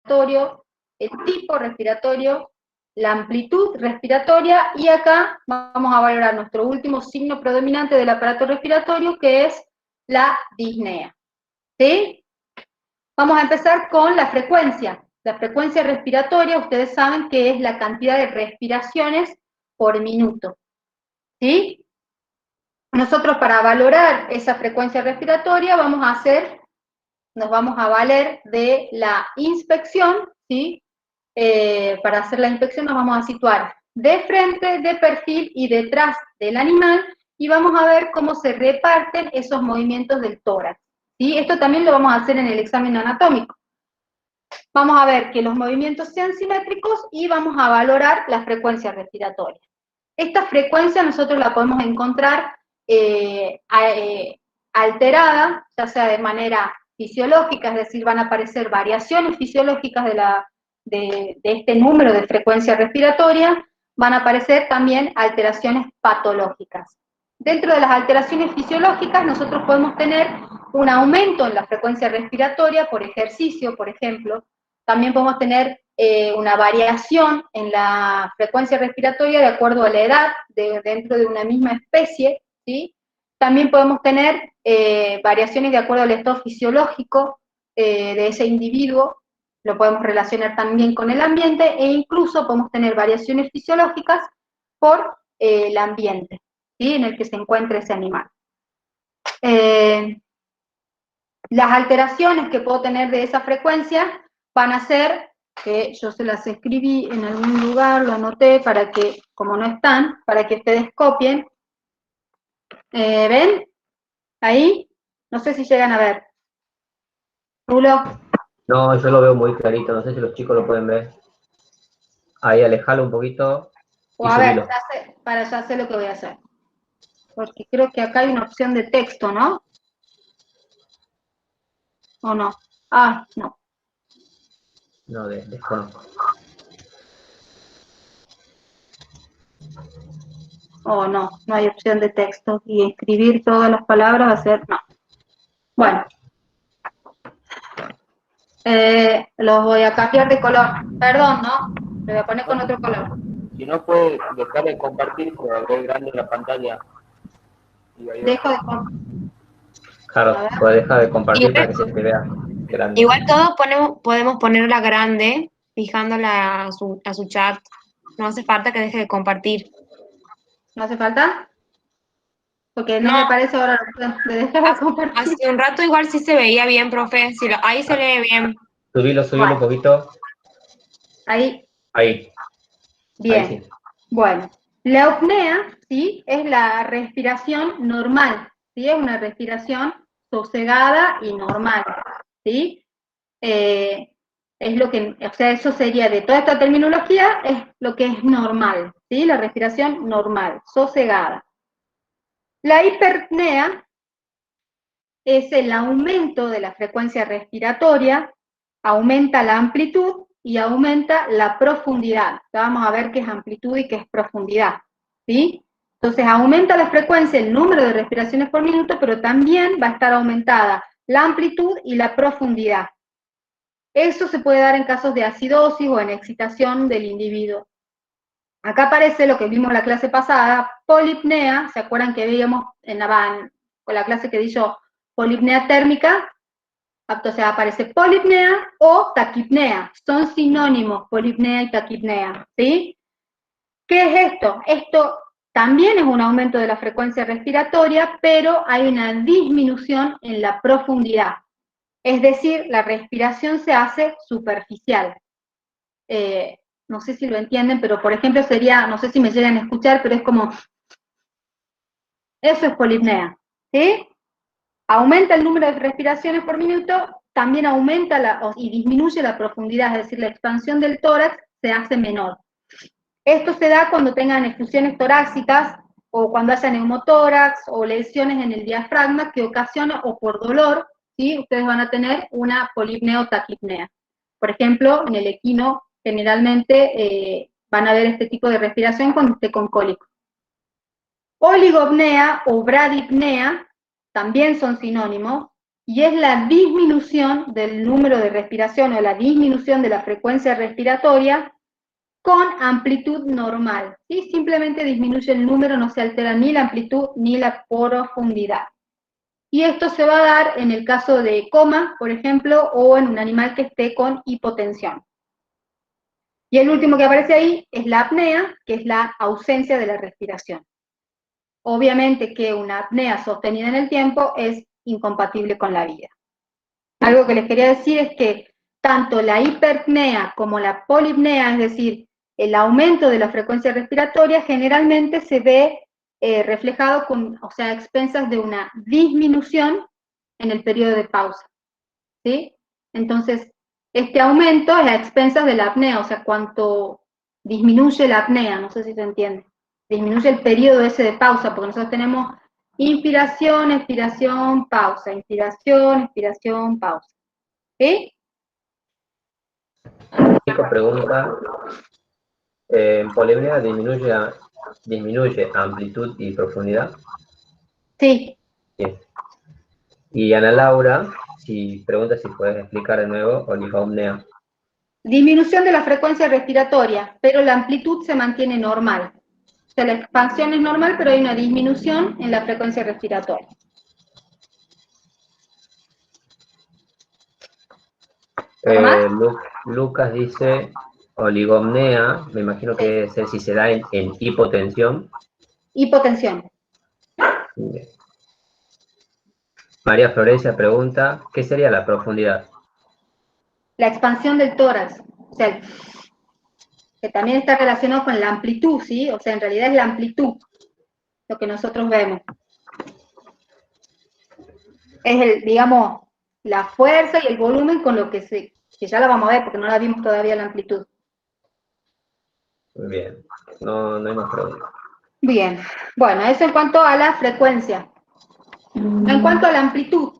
el tipo respiratorio, la amplitud respiratoria, y acá vamos a valorar nuestro último signo predominante del aparato respiratorio, que es la disnea. ¿Sí? Vamos a empezar con la frecuencia. La frecuencia respiratoria, ustedes saben que es la cantidad de respiraciones por minuto. ¿Sí? Nosotros, para valorar esa frecuencia respiratoria, nos vamos a valer de la inspección, ¿sí? Para hacer la inspección nos vamos a situar de frente, de perfil y detrás del animal, y vamos a ver cómo se reparten esos movimientos del tórax. ¿Sí? Esto también lo vamos a hacer en el examen anatómico. Vamos a ver que los movimientos sean simétricos y vamos a valorar la frecuencia respiratoria. Esta frecuencia nosotros la podemos encontrar alterada, ya sea de manera fisiológica, es decir, van a aparecer variaciones fisiológicas de este número de frecuencia respiratoria, van a aparecer también alteraciones patológicas. Dentro de las alteraciones fisiológicas nosotros podemos tener un aumento en la frecuencia respiratoria por ejercicio, por ejemplo. También podemos tener una variación en la frecuencia respiratoria de acuerdo a la edad dentro de una misma especie, ¿sí? También podemos tener variaciones de acuerdo al estado fisiológico de ese individuo, lo podemos relacionar también con el ambiente, e incluso podemos tener variaciones fisiológicas por el ambiente, ¿sí? En el que se encuentra ese animal. Las alteraciones que puedo tener de esa frecuencia van a ser, que yo se las escribí en algún lugar, lo anoté para que, como no están, para que ustedes copien. ¿Ven? Ahí, no sé si llegan a ver. Rulo. No, yo lo veo muy clarito, no sé si los chicos lo pueden ver. Ahí, alejalo un poquito O y a ver, subilo. ya sé lo que voy a hacer. Porque creo que acá hay una opción de texto, ¿no? ¿O no? Ah, no. No, desconozco. Oh, no, no hay opción de texto. Y escribir todas las palabras va a ser, no. Bueno. Los voy a cambiar de color. Perdón, ¿no? Lo voy a poner con otro color. Si no puede dejar de compartir, pero ver grande la pantalla. Dejo de compartir. Claro, puede dejar de compartir para que se te vea grande. Igual todos podemos ponerla grande, fijándola a su chat. No hace falta que deje de compartir. ¿No hace falta? Porque no No. me parece ahora de dejar de compartir. Hace un rato igual sí se veía bien, profe. Ahí se lee bien. Subilo un poquito. Ahí. Ahí. Bien. Ahí sí. Bueno, la apnea, ¿sí? Es la respiración normal, ¿sí? Es una respiración sosegada y normal, ¿sí? Es lo que, o sea, eso sería, de toda esta terminología, es lo que es normal, ¿sí? La respiración normal, sosegada. La hiperpnea es el aumento de la frecuencia respiratoria, aumenta la amplitud y aumenta la profundidad. Ya vamos a ver qué es amplitud y qué es profundidad, ¿sí? Entonces aumenta la frecuencia, el número de respiraciones por minuto, pero también va a estar aumentada la amplitud y la profundidad. Eso se puede dar en casos de acidosis o en excitación del individuo. Acá aparece lo que vimos en la clase pasada, polipnea. ¿Se acuerdan que veíamos en la clase que di yo, polipnea térmica? O sea, aparece polipnea o taquipnea. Son sinónimos, polipnea y taquipnea, ¿sí? ¿Qué es esto? Esto también es un aumento de la frecuencia respiratoria, pero hay una disminución en la profundidad. Es decir, la respiración se hace superficial. No sé si lo entienden, pero por ejemplo sería, no sé si me llegan a escuchar, pero es como, eso es polipnea, ¿sí? Aumenta el número de respiraciones por minuto, también aumenta y disminuye la profundidad, es decir, la expansión del tórax se hace menor. Esto se da cuando tengan effusiones torácicas, o cuando haya neumotórax, o lesiones en el diafragma que ocasionan, o por dolor, ¿sí? Ustedes van a tener una polipnea o taquipnea. Por ejemplo, en el equino, generalmente van a ver este tipo de respiración cuando esté con cólico. Oligopnea o bradipnea también son sinónimos, y es la disminución del número de respiración o la disminución de la frecuencia respiratoria con amplitud normal, ¿sí? Simplemente disminuye el número, no se altera ni la amplitud ni la profundidad. Y esto se va a dar en el caso de coma, por ejemplo, o en un animal que esté con hipotensión. Y el último que aparece ahí es la apnea, que es la ausencia de la respiración. Obviamente que una apnea sostenida en el tiempo es incompatible con la vida. Algo que les quería decir es que tanto la hiperpnea como la polipnea, es decir, el aumento de la frecuencia respiratoria, generalmente se ve reflejado a expensas de una disminución en el periodo de pausa, ¿sí? Entonces, este aumento es a expensas de la apnea, o sea, cuanto disminuye la apnea, no sé si se entiende, disminuye el periodo ese de pausa, porque nosotros tenemos inspiración, expiración, pausa, inspiración, expiración, pausa, ¿sí? Chico pregunta, ¿en polipnea disminuye amplitud y profundidad? Sí. Bien. Y Ana Laura, si pregunta si puedes explicar de nuevo oligomnea. Disminución de la frecuencia respiratoria, pero la amplitud se mantiene normal. O sea, la expansión es normal, pero hay una disminución en la frecuencia respiratoria. Lucas dice oligomnea, me imagino que es si se da en hipotensión. Hipotensión. Bien. María Florencia pregunta, ¿qué sería la profundidad? La expansión del tórax, o sea, que también está relacionado con la amplitud, ¿sí? O sea, en realidad es la amplitud lo que nosotros vemos. Es digamos, la fuerza y el volumen con lo que ya la vamos a ver porque no la vimos todavía la amplitud. Muy bien, no hay más preguntas. Bien, bueno, eso en cuanto a la frecuencia. En cuanto a la amplitud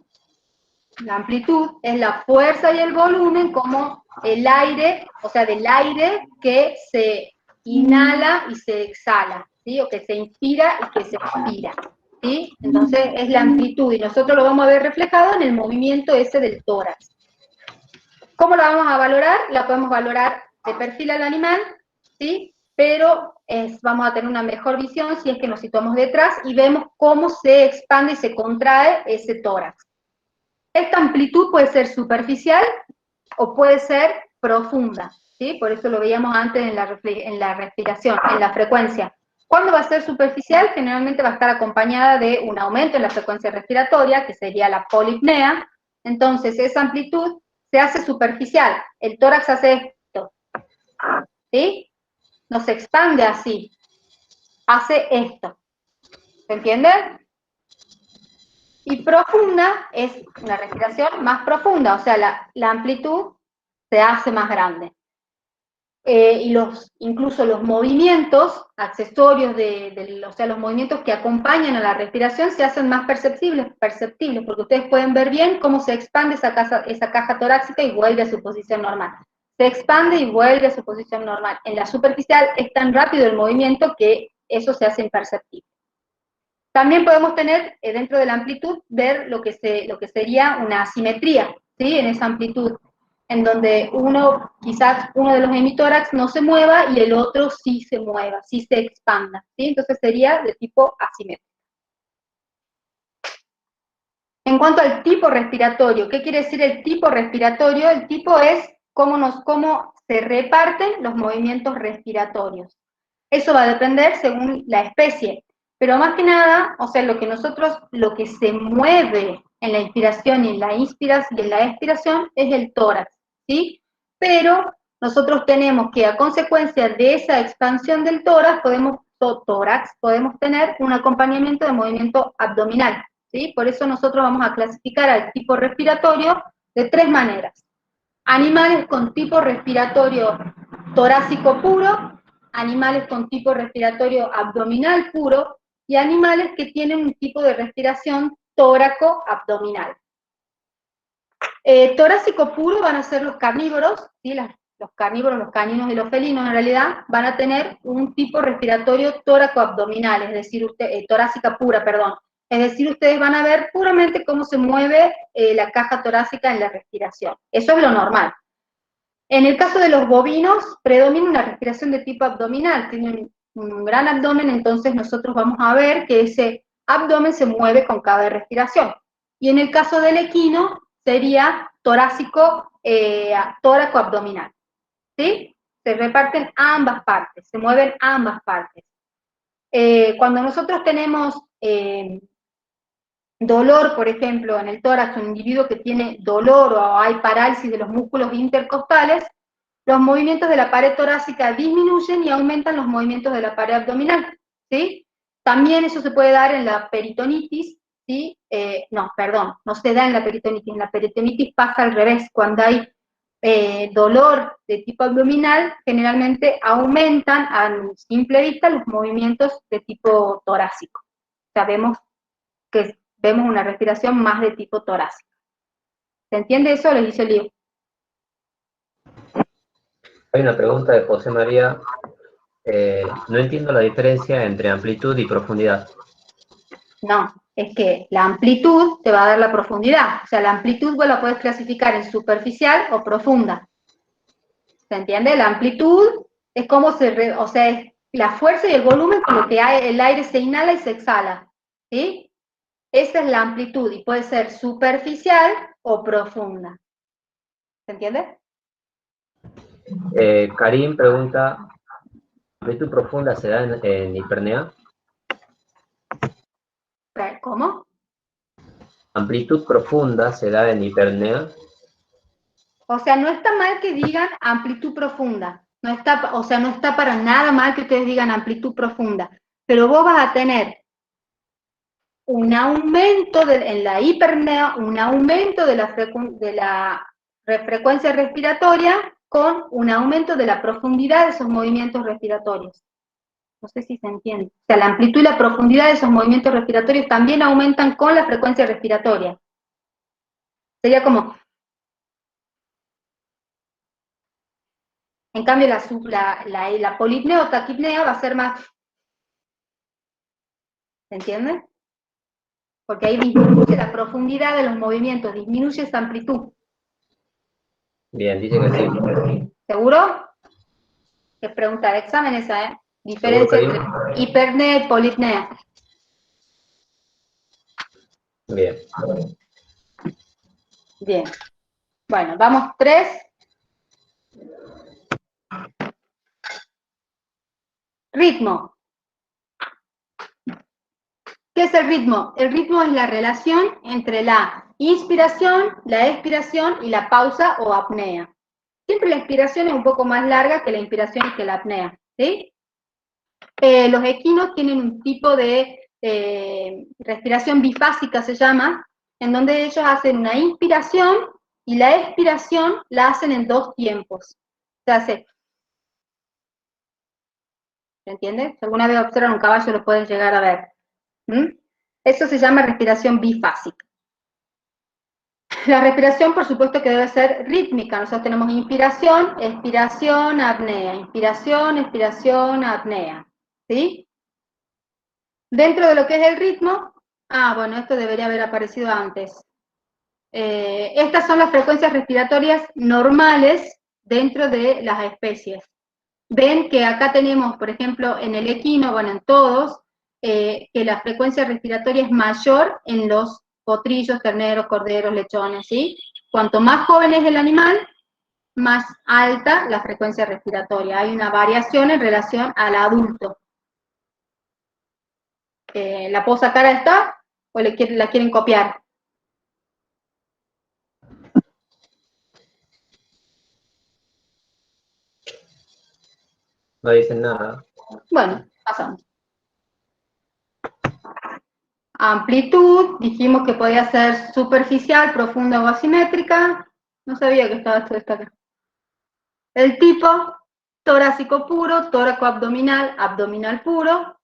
es la fuerza y el volumen como el aire, o sea, del aire que se inhala y se exhala, ¿sí? O que se inspira y que se expira, ¿sí? Entonces es la amplitud y nosotros lo vamos a ver reflejado en el movimiento ese del tórax. ¿Cómo la vamos a valorar? La podemos valorar de perfil al animal, ¿sí? Pero vamos a tener una mejor visión si es que nos situamos detrás y vemos cómo se expande y se contrae ese tórax. Esta amplitud puede ser superficial o puede ser profunda, ¿sí? Por eso lo veíamos antes en la respiración, en la frecuencia. ¿Cuándo va a ser superficial? Generalmente va a estar acompañada de un aumento en la frecuencia respiratoria, que sería la polipnea. Entonces, esa amplitud se hace superficial. El tórax hace esto, ¿sí? No se expande así, hace esto. ¿Se entiende? Y profunda es una respiración más profunda, o sea, la amplitud se hace más grande. Y incluso los movimientos accesorios, o sea, los movimientos que acompañan a la respiración se hacen más perceptibles, porque ustedes pueden ver bien cómo se expande esa caja torácica y vuelve a su posición normal. Se expande y vuelve a su posición normal. En la superficial es tan rápido el movimiento que eso se hace imperceptible. También podemos tener, dentro de la amplitud, ver lo que sería una asimetría, ¿sí? En esa amplitud, en donde quizás uno de los hemitórax no se mueva y el otro sí se mueva, sí se expanda, ¿sí? Entonces sería de tipo asimétrico. En cuanto al tipo respiratorio, ¿qué quiere decir el tipo respiratorio? El tipo es cómo se reparten los movimientos respiratorios. Eso va a depender según la especie. Pero más que nada, o sea, lo que se mueve en la inspiración y en la expiración es el tórax, ¿sí? Pero nosotros tenemos que, a consecuencia de esa expansión del tórax, podemos tener un acompañamiento de movimiento abdominal, ¿sí? Por eso nosotros vamos a clasificar al tipo respiratorio de 3 maneras. Animales con tipo respiratorio torácico puro, animales con tipo respiratorio abdominal puro, y animales que tienen un tipo de respiración tóraco-abdominal. Torácico puro van a ser los carnívoros, ¿sí? Los carnívoros, los caninos y los felinos en realidad, van a tener un tipo respiratorio tóraco-abdominal, es decir, torácica pura, perdón. Es decir, ustedes van a ver puramente cómo se mueve la caja torácica en la respiración. Eso es lo normal. En el caso de los bovinos, predomina una respiración de tipo abdominal. Tienen un gran abdomen, entonces nosotros vamos a ver que ese abdomen se mueve con cada respiración. Y en el caso del equino, sería torácico, tóraco-abdominal. ¿Sí? Se reparten ambas partes, se mueven ambas partes. Cuando nosotros tenemos dolor, por ejemplo, en el tórax, un individuo que tiene dolor o hay parálisis de los músculos intercostales, los movimientos de la pared torácica disminuyen y aumentan los movimientos de la pared abdominal, ¿sí? También eso se puede dar en la peritonitis, ¿sí? No se da en la peritonitis pasa al revés, cuando hay dolor de tipo abdominal, generalmente aumentan a simple vista los movimientos de tipo torácico. Sabemos que vemos una respiración más de tipo torácico. ¿Se entiende eso? Les hice el lío. Hay una pregunta de José María. No entiendo la diferencia entre amplitud y profundidad. No, es que la amplitud te va a dar la profundidad. O sea, la amplitud vos la puedes clasificar en superficial o profunda. ¿Se entiende? La amplitud es como o sea, es la fuerza y el volumen con lo que el aire se inhala y se exhala. ¿Sí? Esa es la amplitud y puede ser superficial o profunda. ¿Se entiende? Karim pregunta, ¿amplitud profunda se da en hipernea? ¿Cómo? ¿Amplitud profunda se da en hipernea? O sea, no está mal que digan amplitud profunda. No está, o sea, no está para nada mal que ustedes digan amplitud profunda. Pero vos vas a tener un aumento en la hipernea, un aumento de la frecuencia respiratoria con un aumento de la profundidad de esos movimientos respiratorios. No sé si se entiende. O sea, la amplitud y la profundidad de esos movimientos respiratorios también aumentan con la frecuencia respiratoria. Sería como... En cambio, la polipnea o taquipnea va a ser más... ¿Se entiende? Porque ahí disminuye la profundidad de los movimientos, disminuye esa amplitud. Bien, dice que sí. ¿Seguro? Es pregunta de examen esa, ¿eh? Diferencia entre hipernea y polipnea. Bien. Bien. Bueno, vamos 3. Ritmo. ¿Qué es el ritmo? El ritmo es la relación entre la inspiración, la expiración y la pausa o apnea. Siempre la inspiración es un poco más larga que la inspiración y que la apnea, ¿sí? Los equinos tienen un tipo de respiración bifásica, se llama, en donde ellos hacen una inspiración y la expiración la hacen en 2 tiempos. Se hace... ¿Se entiende? Si alguna vez observan un caballo lo pueden llegar a ver. Eso se llama respiración bifásica. La respiración, por supuesto, que debe ser rítmica. Nosotros tenemos inspiración, expiración, apnea. Inspiración, expiración, apnea. ¿Sí? Dentro de lo que es el ritmo, bueno, esto debería haber aparecido antes. Estas son las frecuencias respiratorias normales dentro de las especies. Ven que acá tenemos, por ejemplo, en el equino, bueno, en todos, que la frecuencia respiratoria es mayor en los potrillos, terneros, corderos, lechones, ¿sí? Cuanto más joven es el animal, más alta la frecuencia respiratoria. Hay una variación en relación al adulto. ¿La puedo sacar a esta o la quieren copiar? No dicen nada. Bueno, pasamos. Amplitud, dijimos que podía ser superficial, profunda o asimétrica. No sabía que estaba esto acá. El tipo, torácico puro, tóraco abdominal, abdominal puro.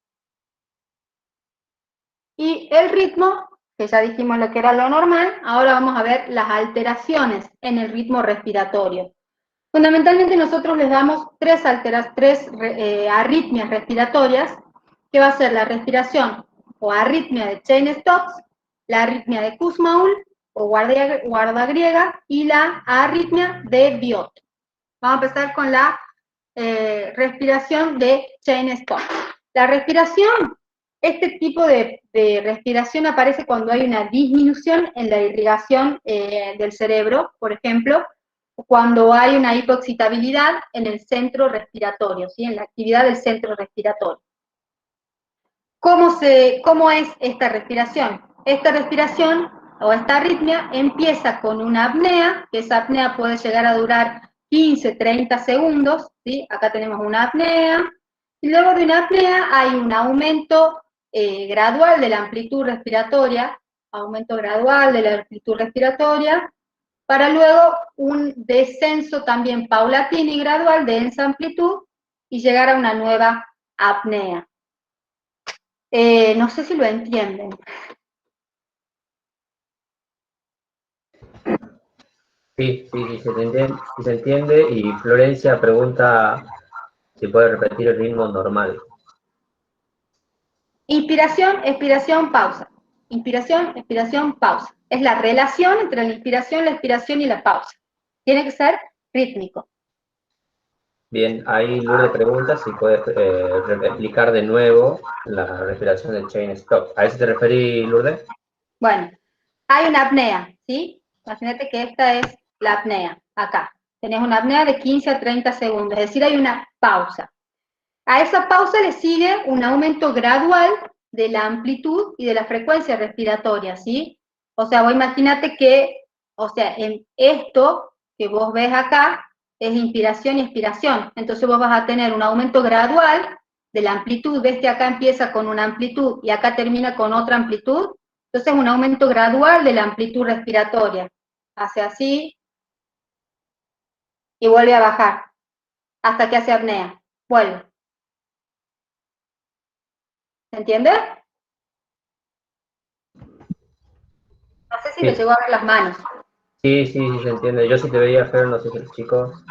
Y el ritmo, que ya dijimos lo que era lo normal, ahora vamos a ver las alteraciones en el ritmo respiratorio. Fundamentalmente nosotros les damos tres arritmias respiratorias, que va a ser la respiración o arritmia de Cheyne-Stokes, la arritmia de Kussmaul o guarda griega y la arritmia de Biot. Vamos a empezar con la respiración de Cheyne-Stokes. La respiración, este tipo de respiración aparece cuando hay una disminución en la irrigación del cerebro, por ejemplo, cuando hay una hipoexcitabilidad en el centro respiratorio, ¿sí? En la actividad del centro respiratorio. ¿Cómo es esta respiración? Esta respiración o esta arritmia empieza con una apnea, que esa apnea puede llegar a durar 15, 30 segundos, ¿sí? Acá tenemos una apnea, y luego de una apnea hay un aumento gradual de la amplitud respiratoria, para luego un descenso también paulatino y gradual de esa amplitud y llegar a una nueva apnea. No sé si lo entienden. Sí, se entiende, y Florencia pregunta si puede repetir el ritmo normal. Inspiración, expiración, pausa. Inspiración, expiración, pausa. Es la relación entre la inspiración, la expiración y la pausa. Tiene que ser rítmico. Bien, ahí Lourdes pregunta si puedes explicar de nuevo la respiración de Cheyne-Stokes. ¿A eso te referís, Lourdes? Bueno, hay una apnea, ¿sí? Imagínate que esta es la apnea, acá. Tenés una apnea de 15 a 30 segundos, es decir, hay una pausa. A esa pausa le sigue un aumento gradual de la amplitud y de la frecuencia respiratoria, ¿sí? O sea, vos imagínate que, en esto que vos ves acá es inspiración y expiración. Entonces vos vas a tener un aumento gradual de la amplitud. Ves que acá empieza con una amplitud y acá termina con otra amplitud. Entonces un aumento gradual de la amplitud respiratoria. Hace así y vuelve a bajar hasta que hace apnea. Vuelve. ¿Se entiende? No sé si Sí. le llegó a ver las manos. Sí, se entiende. Yo sí te veía, Fer, no sé si los chicos.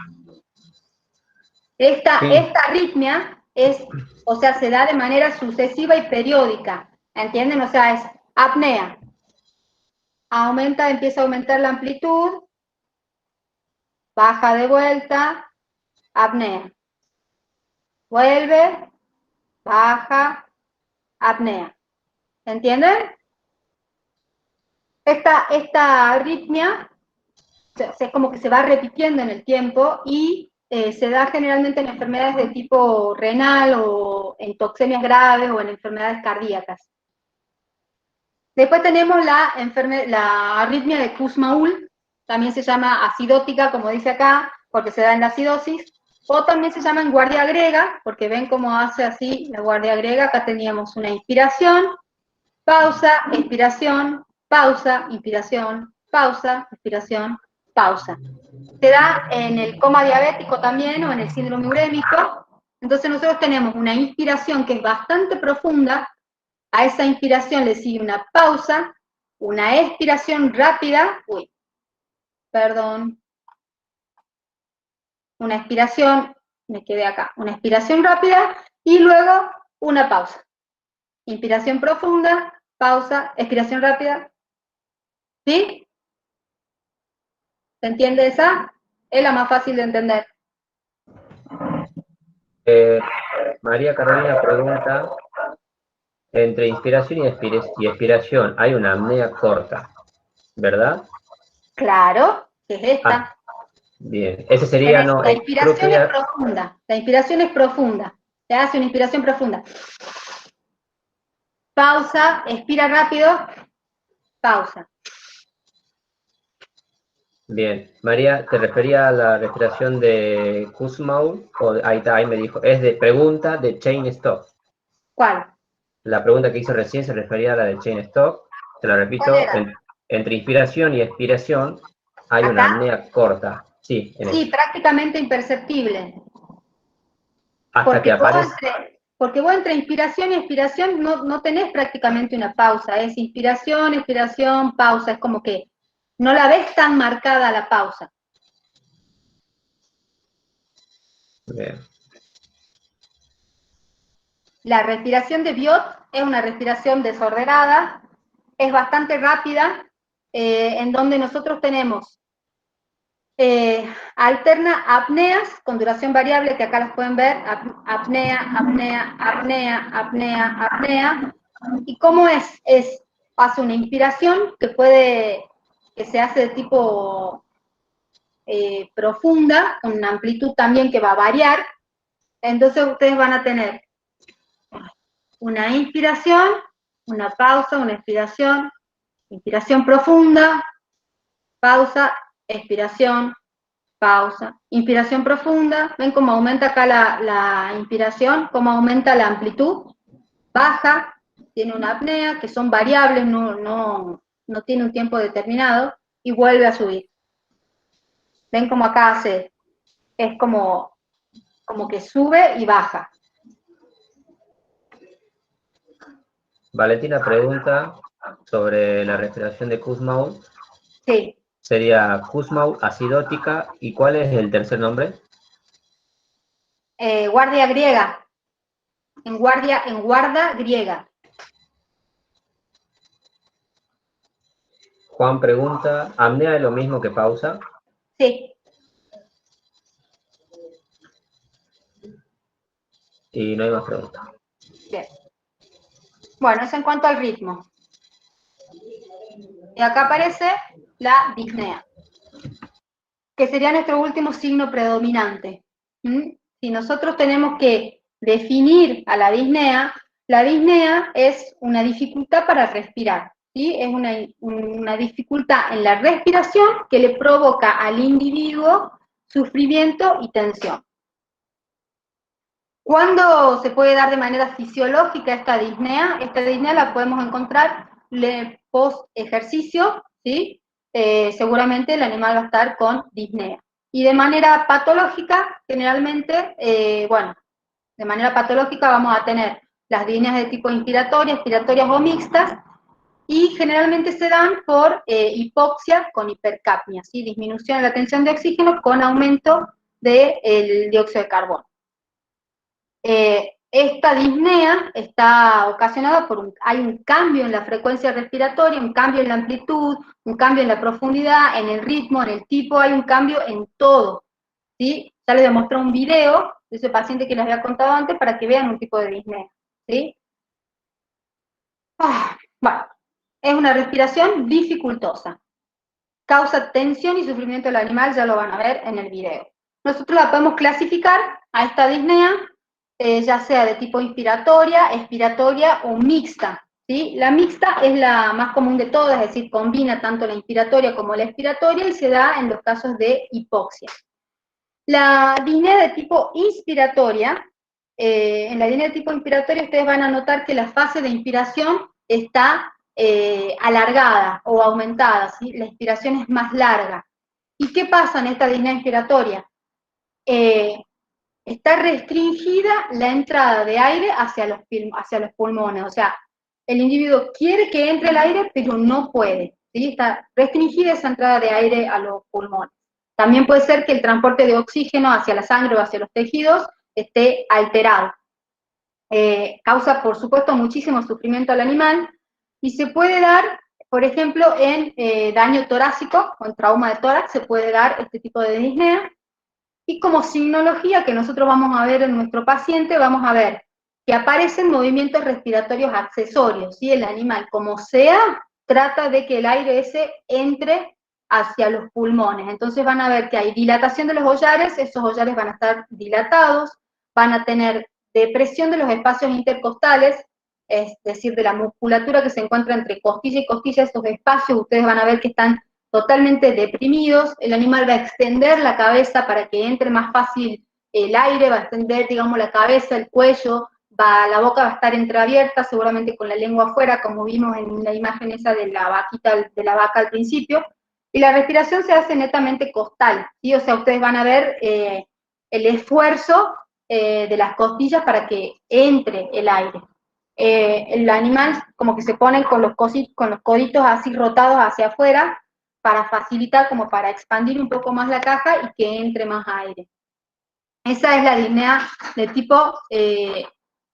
Esta Sí. arritmia se da de manera sucesiva y periódica. ¿Entienden? O sea, es apnea. Empieza a aumentar la amplitud, baja de vuelta, apnea. Vuelve, baja, apnea. ¿Entienden? Esta arritmia es como que se va repitiendo en el tiempo y se da generalmente en enfermedades de tipo renal o en toxemias graves o en enfermedades cardíacas. Después tenemos la arritmia de Kussmaul, también se llama acidótica, como dice acá, porque se da en la acidosis, o también se llama en guardia griega, porque ven cómo hace así la guardia griega. Acá teníamos una inspiración, pausa, expiración, pausa, inspiración, pausa, expiración, pausa. Se da en el coma diabético también, o en el síndrome urémico. Entonces nosotros tenemos una inspiración que es bastante profunda, a esa inspiración le sigue una pausa, una expiración rápida, una expiración, me quedé acá, una expiración rápida y luego una pausa. Inspiración profunda, pausa, expiración rápida. ¿Sí? ¿Se entiende esa? Es la más fácil de entender. María Carolina pregunta, entre inspiración y expiración hay una apnea corta, ¿verdad? Claro, que es esta. Bien, ese sería, no, La inspiración es profunda. La inspiración es profunda. Se hace una inspiración profunda. Pausa, expira rápido, pausa. Bien, María, ¿te refería a la respiración de Kussmaul? Ahí me dijo, es de pregunta de Cheyne-Stokes. ¿Cuál? La pregunta que hice recién se refería a la de Cheyne-Stokes. Te la repito, entre inspiración y expiración hay una apnea corta. Sí, sí, prácticamente imperceptible. Hasta que aparece. Porque vos entre inspiración y expiración no tenés prácticamente una pausa. Es inspiración, expiración, pausa. Es como que no la ves tan marcada la pausa. Bien. La respiración de Biot es una respiración desordenada, es bastante rápida, en donde nosotros tenemos alterna apneas con duración variable, que acá las pueden ver, apnea, apnea, apnea, apnea, apnea. ¿Y cómo es? Hace una inspiración que se hace de tipo profunda, con una amplitud también que va a variar. Entonces ustedes van a tener una inspiración, una pausa, una expiración, inspiración profunda, pausa, expiración, pausa, inspiración profunda. ¿Ven cómo aumenta acá la inspiración? ¿Cómo aumenta la amplitud? Baja, tiene una apnea, que son variables, no tiene un tiempo determinado, y vuelve a subir. ¿Ven cómo acá hace? Es como que sube y baja. Valentina pregunta sobre la respiración de Kussmaul. Sí. Sería Kussmaul acidótica. ¿Y cuál es el tercer nombre? Guardia griega. En guarda griega. Juan pregunta, ¿apnea es lo mismo que pausa? Sí. Y no hay más preguntas. Bien. Bueno, eso en cuanto al ritmo. Y acá aparece la disnea, que sería nuestro último signo predominante. Si nosotros tenemos que definir a la disnea es una dificultad para respirar, ¿sí? Es una dificultad en la respiración que le provoca al individuo sufrimiento y tensión. ¿Cuándo se puede dar de manera fisiológica esta disnea? Esta disnea la podemos encontrar post ejercicio, ¿sí? Seguramente el animal va a estar con disnea. Y de manera patológica, generalmente, de manera patológica vamos a tener las disneas de tipo inspiratoria, expiratorias o mixtas, y generalmente se dan por hipoxia con hipercapnia, ¿sí? Disminución de la tensión de oxígeno con aumento del dióxido de carbono. Esta disnea está ocasionada por hay un cambio en la frecuencia respiratoria, un cambio en la amplitud, un cambio en la profundidad, en el ritmo, en el tipo, hay un cambio en todo, ¿sí? Ya les demostré un video de ese paciente que les había contado antes para que vean un tipo de disnea, ¿sí? Bueno, es una respiración dificultosa. Causa tensión y sufrimiento del animal, ya lo van a ver en el video. Nosotros la podemos clasificar a esta disnea, ya sea de tipo inspiratoria, expiratoria o mixta, ¿sí? La mixta es la más común de todas, es decir, combina tanto la inspiratoria como la expiratoria y se da en los casos de hipoxia. La disnea de tipo inspiratoria, en la disnea de tipo inspiratoria ustedes van a notar que la fase de inspiración está alargada o aumentada, ¿sí? La inspiración es más larga. ¿Y qué pasa en esta disnea inspiratoria? Está restringida la entrada de aire hacia los pulmones, o sea, el individuo quiere que entre el aire, pero no puede, ¿sí? Está restringida esa entrada de aire a los pulmones. También puede ser que el transporte de oxígeno hacia la sangre o hacia los tejidos esté alterado. Causa, por supuesto, muchísimo sufrimiento al animal, y se puede dar, por ejemplo, en daño torácico o en trauma de tórax, se puede dar este tipo de disnea. Y como signología que nosotros vamos a ver en nuestro paciente, vamos a ver que aparecen movimientos respiratorios accesorios, ¿sí? El animal, como sea, trata de que el aire ese entre hacia los pulmones. Entonces van a ver que hay dilatación de los hollares, esos hollares van a estar dilatados, van a tener depresión de los espacios intercostales, es decir, de la musculatura que se encuentra entre costilla y costilla, esos espacios ustedes van a ver que están totalmente deprimidos. El animal va a extender la cabeza para que entre más fácil el aire, va a extender, digamos, la cabeza, el cuello, la boca va a estar entreabierta, seguramente con la lengua afuera, como vimos en la imagen esa de la vaca al principio, y la respiración se hace netamente costal, ¿sí? O sea, ustedes van a ver el esfuerzo de las costillas para que entre el aire. El animal como que se pone con los coditos así rotados hacia afuera, para facilitar, como para expandir un poco más la caja y que entre más aire. Esa es la disnea de tipo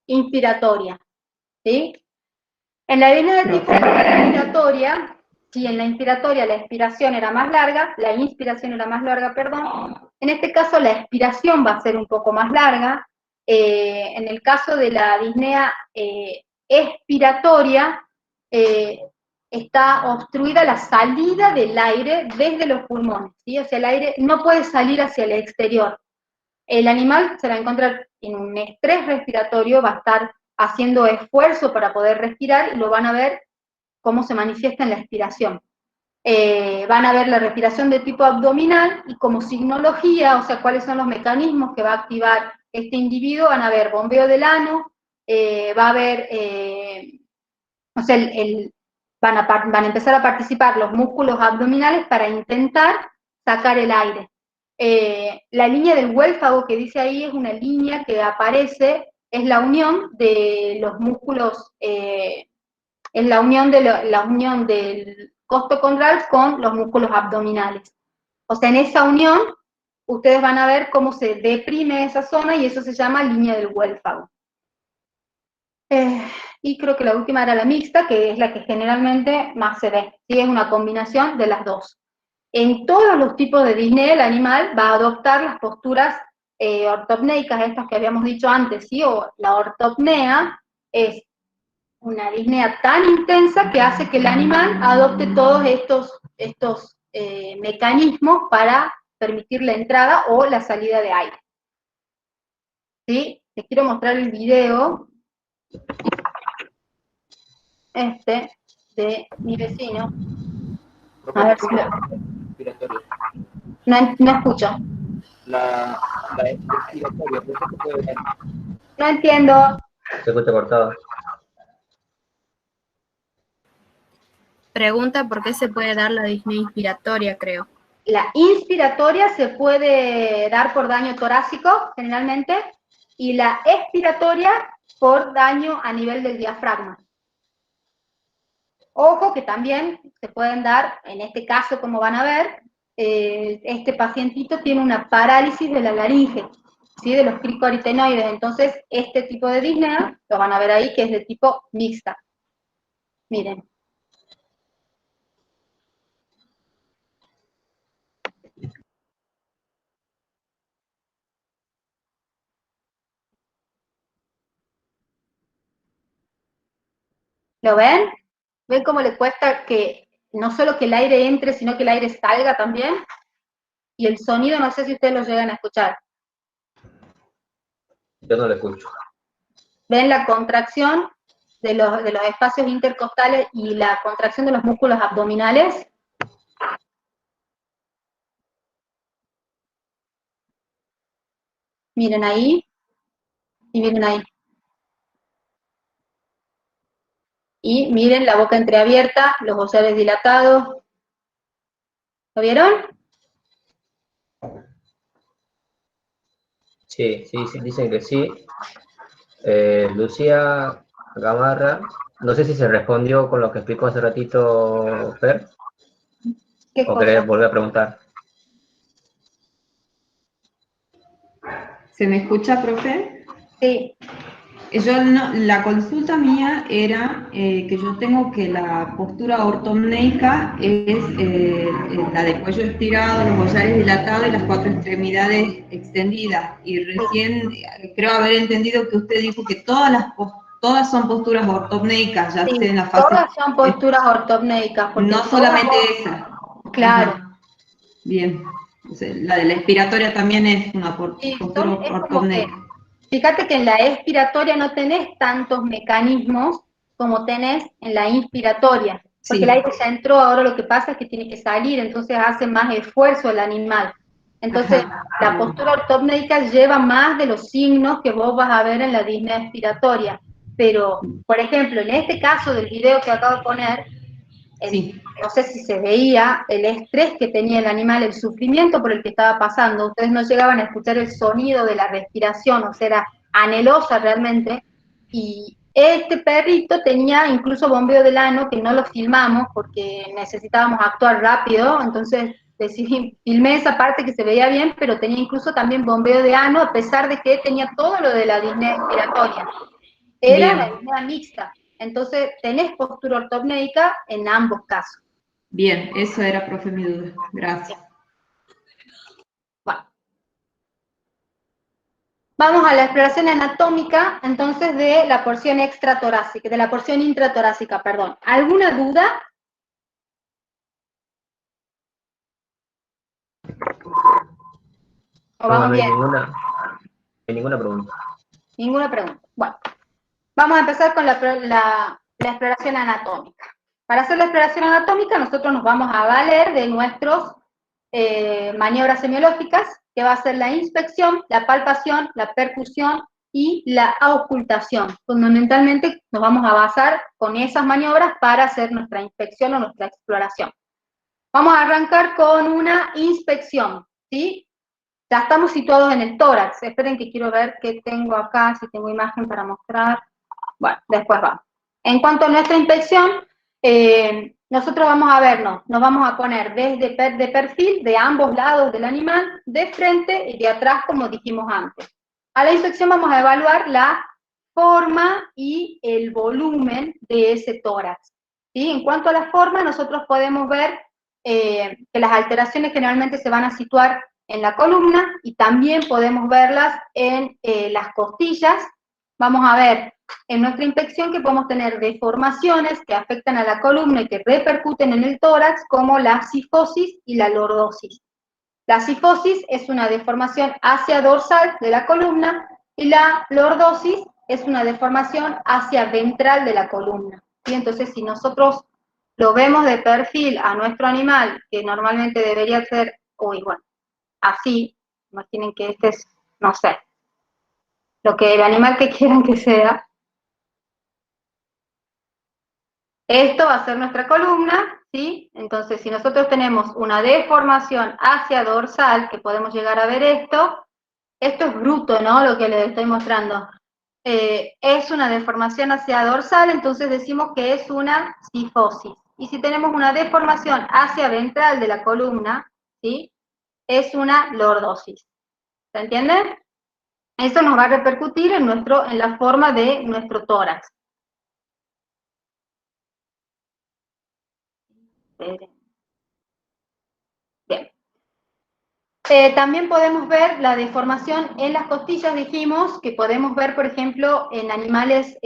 inspiratoria, ¿sí? En la disnea de tipo inspiratoria, si en la inspiratoria la expiración era más larga, la inspiración era más larga, perdón, en este caso la expiración va a ser un poco más larga. En el caso de la disnea expiratoria, está obstruida la salida del aire desde los pulmones, ¿sí? O sea, el aire no puede salir hacia el exterior. El animal se va a encontrar en un estrés respiratorio, va a estar haciendo esfuerzo para poder respirar y lo van a ver cómo se manifiesta en la expiración. Van a ver la respiración de tipo abdominal y como signología, o sea, cuáles son los mecanismos que va a activar este individuo, van a ver bombeo del ano, va a haber, o sea, van a empezar a participar los músculos abdominales para intentar sacar el aire. La línea del huélfago que dice ahí es una línea que aparece, es la unión de los músculos, es la unión del costocondral con los músculos abdominales. O sea, en esa unión, ustedes van a ver cómo se deprime esa zona y eso se llama línea del huélfago. Y creo que la última era la mixta, que es la que generalmente más se ve, ¿sí? Es una combinación de las dos. En todos los tipos de disnea, el animal va a adoptar las posturas ortopneicas, estas que habíamos dicho antes, ¿sí? O la ortopnea es una disnea tan intensa que hace que el animal adopte todos estos mecanismos para permitir la entrada o la salida de aire. ¿Sí? Les quiero mostrar el video de mi vecino. A ver si no escucho. La inspiratoria, ¿por qué se puede dar? No entiendo. Se escucha cortado. Pregunta por qué se puede dar la disnea inspiratoria, creo. La inspiratoria se puede dar por daño torácico, generalmente, y la expiratoria por daño a nivel del diafragma. Ojo que también se pueden dar, en este caso, como van a ver, este pacientito tiene una parálisis de la laringe, ¿sí? De los cricoaritenoides. Entonces, este tipo de disnea, lo van a ver ahí, que es de tipo mixta. Miren. ¿Lo ven? ¿Ven cómo le cuesta que no solo que el aire entre, sino que el aire salga también? Y el sonido, no sé si ustedes lo llegan a escuchar. Yo no lo escucho. ¿Ven la contracción de los espacios intercostales y la contracción de los músculos abdominales? Miren ahí, y miren ahí. Y miren la boca entreabierta, los ojales dilatados. ¿Lo vieron? Sí, dicen que sí. Lucía Gamarra, no sé si se respondió con lo que explicó hace ratito Fer, o querés volver a preguntar. ¿Se me escucha, profe? Sí. La consulta mía era que yo tengo que la postura ortopneica es la de cuello estirado, los collares dilatados y las cuatro extremidades extendidas. Y recién creo haber entendido que usted dijo que todas son posturas ortopneicas, ya sea en la fase... Todas son posturas ortopneicas. No solamente esa. Claro. Ajá. Bien. O sea, la de la expiratoria también es una postura ortopneica. Fíjate que en la expiratoria no tenés tantos mecanismos como tenés en la inspiratoria, porque el aire ya entró, ahora lo que pasa es que tiene que salir, entonces hace más esfuerzo el animal. Entonces, la postura ortopneica lleva más de los signos que vos vas a ver en la disnea expiratoria. Pero, por ejemplo, en este caso del video que acabo de poner, no sé si se veía el estrés que tenía el animal, el sufrimiento por el que estaba pasando. Ustedes no llegaban a escuchar el sonido de la respiración, o sea, era anhelosa realmente. Y este perrito tenía incluso bombeo del ano, que no lo filmamos porque necesitábamos actuar rápido, entonces decidí, filmé esa parte que se veía bien, pero tenía incluso también bombeo de ano, a pesar de que tenía todo lo de la disnea expiratoria. Era Bien. la disnea mixta. Entonces, tenés postura ortopnéica en ambos casos. Bien, eso era, profe, mi duda. Gracias. Bueno. Vamos a la exploración anatómica, entonces, de la porción extratorácica, de la porción intratorácica, perdón. ¿Alguna duda? ¿O No, vamos no hay bien? ninguna pregunta. Ninguna pregunta. Bueno, vamos a empezar con la exploración anatómica. Para hacer la exploración anatómica, nosotros nos vamos a valer de nuestras maniobras semiológicas, que va a ser la inspección, la palpación, la percusión y la auscultación. Fundamentalmente nos vamos a basar con esas maniobras para hacer nuestra inspección o nuestra exploración. Vamos a arrancar con una inspección, ¿sí? Ya estamos situados en el tórax. Esperen que quiero ver qué tengo acá, si tengo imagen para mostrar. Bueno, después vamos. En cuanto a nuestra inspección, nosotros vamos a vernos, nos vamos a poner de perfil de ambos lados del animal, de frente y de atrás, como dijimos antes. A la inspección vamos a evaluar la forma y el volumen de ese tórax, ¿sí? En cuanto a la forma, nosotros podemos ver que las alteraciones generalmente se van a situar en la columna y también podemos verlas en las costillas. Vamos a ver en nuestra inspección que podemos tener deformaciones que afectan a la columna y que repercuten en el tórax, como la cifosis y la lordosis. La cifosis es una deformación hacia dorsal de la columna y la lordosis es una deformación hacia ventral de la columna. ¿Sí? Entonces, si nosotros lo vemos de perfil a nuestro animal, que normalmente debería ser, bueno, así, imaginen que este es, no sé, lo que el animal que quieran que sea. Esto va a ser nuestra columna, ¿sí? Entonces, si nosotros tenemos una deformación hacia dorsal, que podemos llegar a ver esto es bruto, ¿no? Lo que les estoy mostrando. Es una deformación hacia dorsal, entonces decimos que es una cifosis. Y si tenemos una deformación hacia ventral de la columna, ¿sí? Es una lordosis. ¿Se entiende? Eso nos va a repercutir en la forma de nuestro tórax. Bien. También podemos ver la deformación en las costillas, dijimos, que podemos ver, por ejemplo, en animales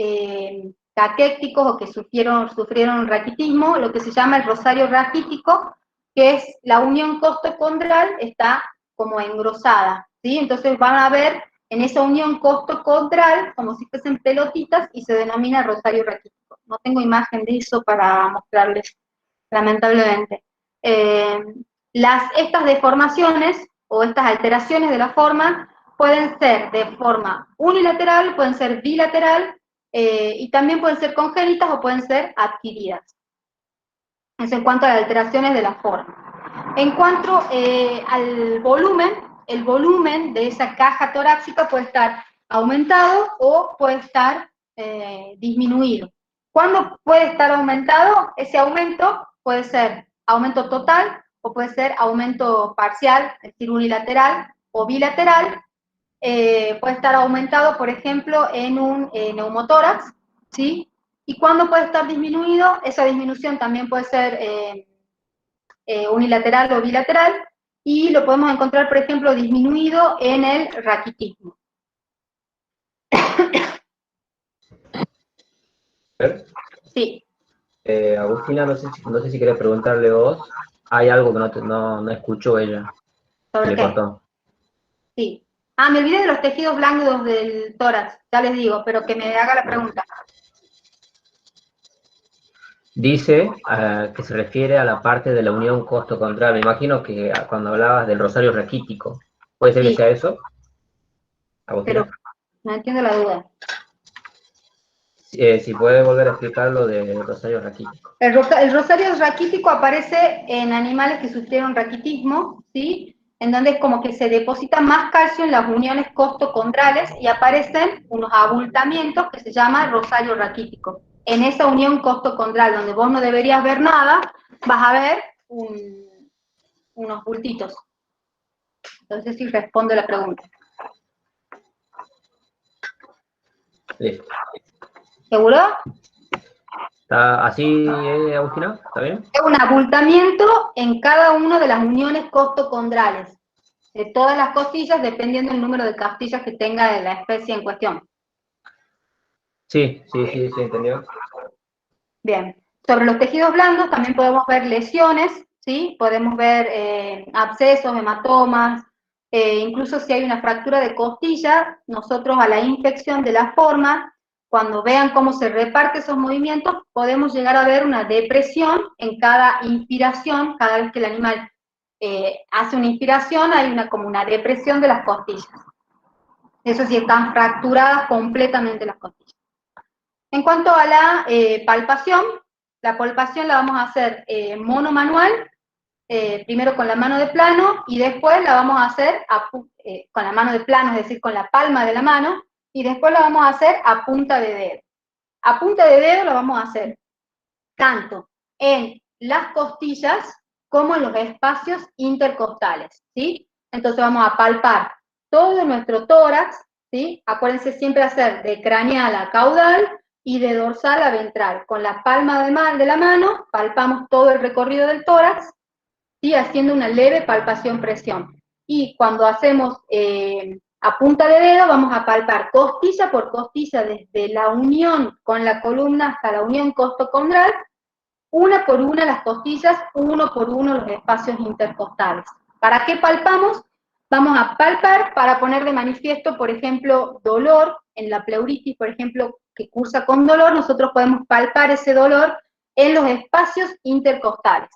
caquéticos o que sufrieron raquitismo, lo que se llama el rosario raquítico, que es la unión costocondral, está como engrosada, ¿sí? Entonces van a ver en esa unión costocondral como si fuesen pelotitas y se denomina rosario raquítico. No tengo imagen de eso para mostrarles, lamentablemente. Estas deformaciones o estas alteraciones de la forma pueden ser de forma unilateral, pueden ser bilateral, y también pueden ser congénitas o pueden ser adquiridas. Eso en cuanto a las alteraciones de la forma. En cuanto al volumen, el volumen de esa caja torácica puede estar aumentado o puede estar disminuido. ¿Cuándo puede estar aumentado? Ese aumento puede ser aumento total o puede ser aumento parcial, es decir, unilateral o bilateral. Puede estar aumentado, por ejemplo, en un neumotórax, ¿sí? ¿Y cuándo puede estar disminuido? Esa disminución también puede ser unilateral o bilateral, y lo podemos encontrar, por ejemplo, disminuido en el raquitismo. Sí. Agustina, no sé si querés preguntarle vos. Hay algo que no escuchó ella. ¿Sobre qué? Cortó. Sí. Me olvidé de los tejidos blandos del tórax, ya les digo, pero que me haga la pregunta. Dice que se refiere a la parte de la unión costo-contrario. Me imagino que cuando hablabas del rosario raquítico, ¿puede ser que sea eso? Agustina. Pero no entiendo la duda. Si puede volver a explicar lo del rosario raquítico. El rosario raquítico aparece en animales que sufrieron raquitismo, ¿sí? En donde es como que se deposita más calcio en las uniones costocondrales y aparecen unos abultamientos que se llama rosario raquítico. En esa unión costocondral, donde vos no deberías ver nada, vas a ver unos bultitos. Entonces sí respondo la pregunta. Listo. ¿Seguro? ¿Está así, Agustina? ¿Está bien? Es un abultamiento en cada una de las uniones costocondrales, de todas las costillas, dependiendo del número de costillas que tenga de la especie en cuestión. Sí, entendió. Bien. Sobre los tejidos blandos también podemos ver lesiones, ¿sí? Podemos ver abscesos, hematomas, incluso si hay una fractura de costilla, nosotros a la infección de la forma, cuando vean cómo se reparte esos movimientos, podemos llegar a ver una depresión en cada inspiración, cada vez que el animal hace una inspiración, hay como una depresión de las costillas. Eso sí, están fracturadas completamente las costillas. En cuanto a la palpación la vamos a hacer monomanual, primero con la mano de plano, y después la vamos a hacer con la mano de plano, es decir, con la palma de la mano, y después la vamos a hacer a punta de dedo. A punta de dedo la vamos a hacer tanto en las costillas como en los espacios intercostales, ¿sí? Entonces vamos a palpar todo nuestro tórax, ¿sí? Acuérdense siempre hacer de craneal a caudal y de dorsal a ventral. Con la palma de la mano palpamos todo el recorrido del tórax, ¿sí? Haciendo una leve palpación-presión. Y cuando hacemos a punta de dedo, vamos a palpar costilla por costilla, desde la unión con la columna hasta la unión costocondral, una por una las costillas, uno por uno los espacios intercostales. ¿Para qué palpamos? Vamos a palpar para poner de manifiesto, por ejemplo, dolor en la pleuritis, por ejemplo, que cursa con dolor, nosotros podemos palpar ese dolor en los espacios intercostales.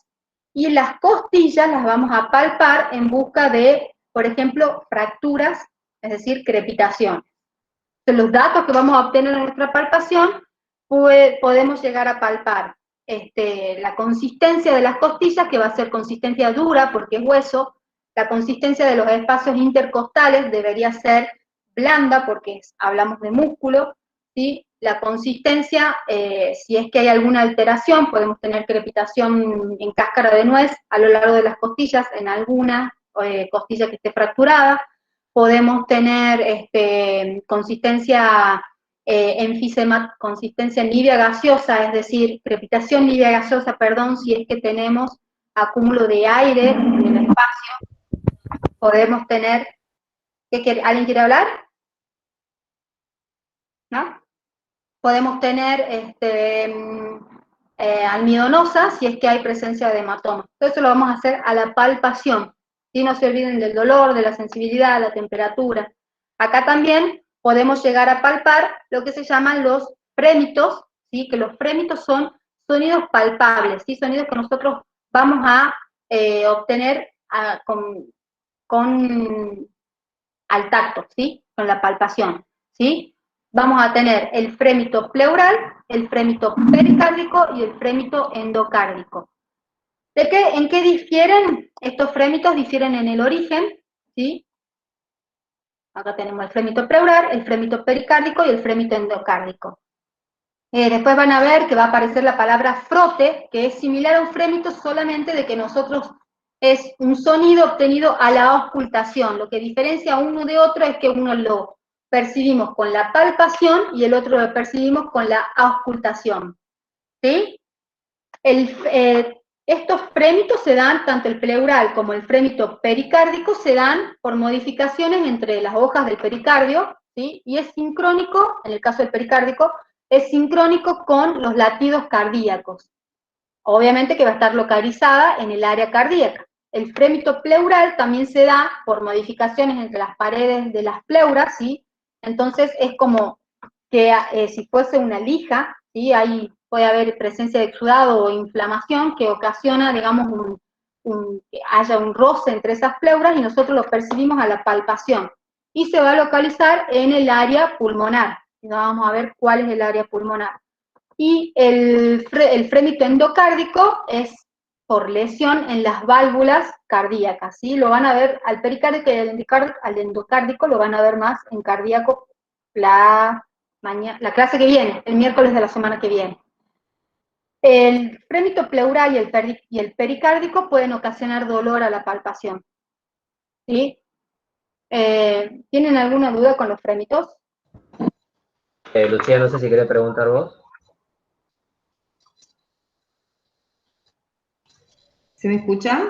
Y las costillas las vamos a palpar en busca de, por ejemplo, fracturas, es decir, crepitaciones. Entonces, los datos que vamos a obtener en nuestra palpación, podemos llegar a palpar la consistencia de las costillas, que va a ser consistencia dura porque es hueso. La consistencia de los espacios intercostales debería ser blanda porque hablamos de músculo, ¿sí? La consistencia, si es que hay alguna alteración, podemos tener crepitación en cáscara de nuez a lo largo de las costillas, en alguna costilla que esté fracturada. Podemos tener consistencia enfisema, consistencia nívea gaseosa, es decir, crepitación nívea gaseosa, perdón, si es que tenemos acúmulo de aire en el espacio. Podemos tener, ¿alguien quiere hablar? ¿No? Podemos tener almidonosa si es que hay presencia de hematoma. Todo eso lo vamos a hacer a la palpación. ¿Sí? No se olviden del dolor, de la sensibilidad, la temperatura. Acá también podemos llegar a palpar lo que se llaman los frémitos, ¿sí? Que los frémitos son sonidos palpables, ¿sí? Sonidos que nosotros vamos a obtener al tacto, ¿sí? Con la palpación, ¿sí? Vamos a tener el frémito pleural, el frémito pericárdico y el frémito endocárdico. ¿En qué difieren? Estos frémitos difieren en el origen, ¿sí? Acá tenemos el frémito pleural, el frémito pericárdico y el frémito endocárdico. Después van a ver que va a aparecer la palabra frote, que es similar a un frémito, solamente de que nosotros es un sonido obtenido a la auscultación. Lo que diferencia uno de otro es que uno lo percibimos con la palpación y el otro lo percibimos con la auscultación. ¿Sí? Estos frémitos se dan, tanto el pleural como el frémito pericárdico, se dan por modificaciones entre las hojas del pericardio, ¿sí? Y es sincrónico, en el caso del pericárdico, es sincrónico con los latidos cardíacos. Obviamente que va a estar localizada en el área cardíaca. El frémito pleural también se da por modificaciones entre las paredes de las pleuras, ¿sí? Entonces es como que si fuese una lija, ¿sí? Ahí puede haber presencia de exudado o inflamación que ocasiona, digamos, que haya un roce entre esas pleuras y nosotros lo percibimos a la palpación. Y se va a localizar en el área pulmonar. Vamos a ver cuál es el área pulmonar. Y el frémito endocárdico es por lesión en las válvulas cardíacas, ¿sí? Lo van a ver al pericárdico y al endocárdico, lo van a ver más en cardíaco la clase que viene, el miércoles de la semana que viene. El frémito pleural y el pericárdico pueden ocasionar dolor a la palpación, ¿sí? ¿Tienen alguna duda con los frémitos? Lucía, no sé si querés preguntar vos. ¿Se me escucha?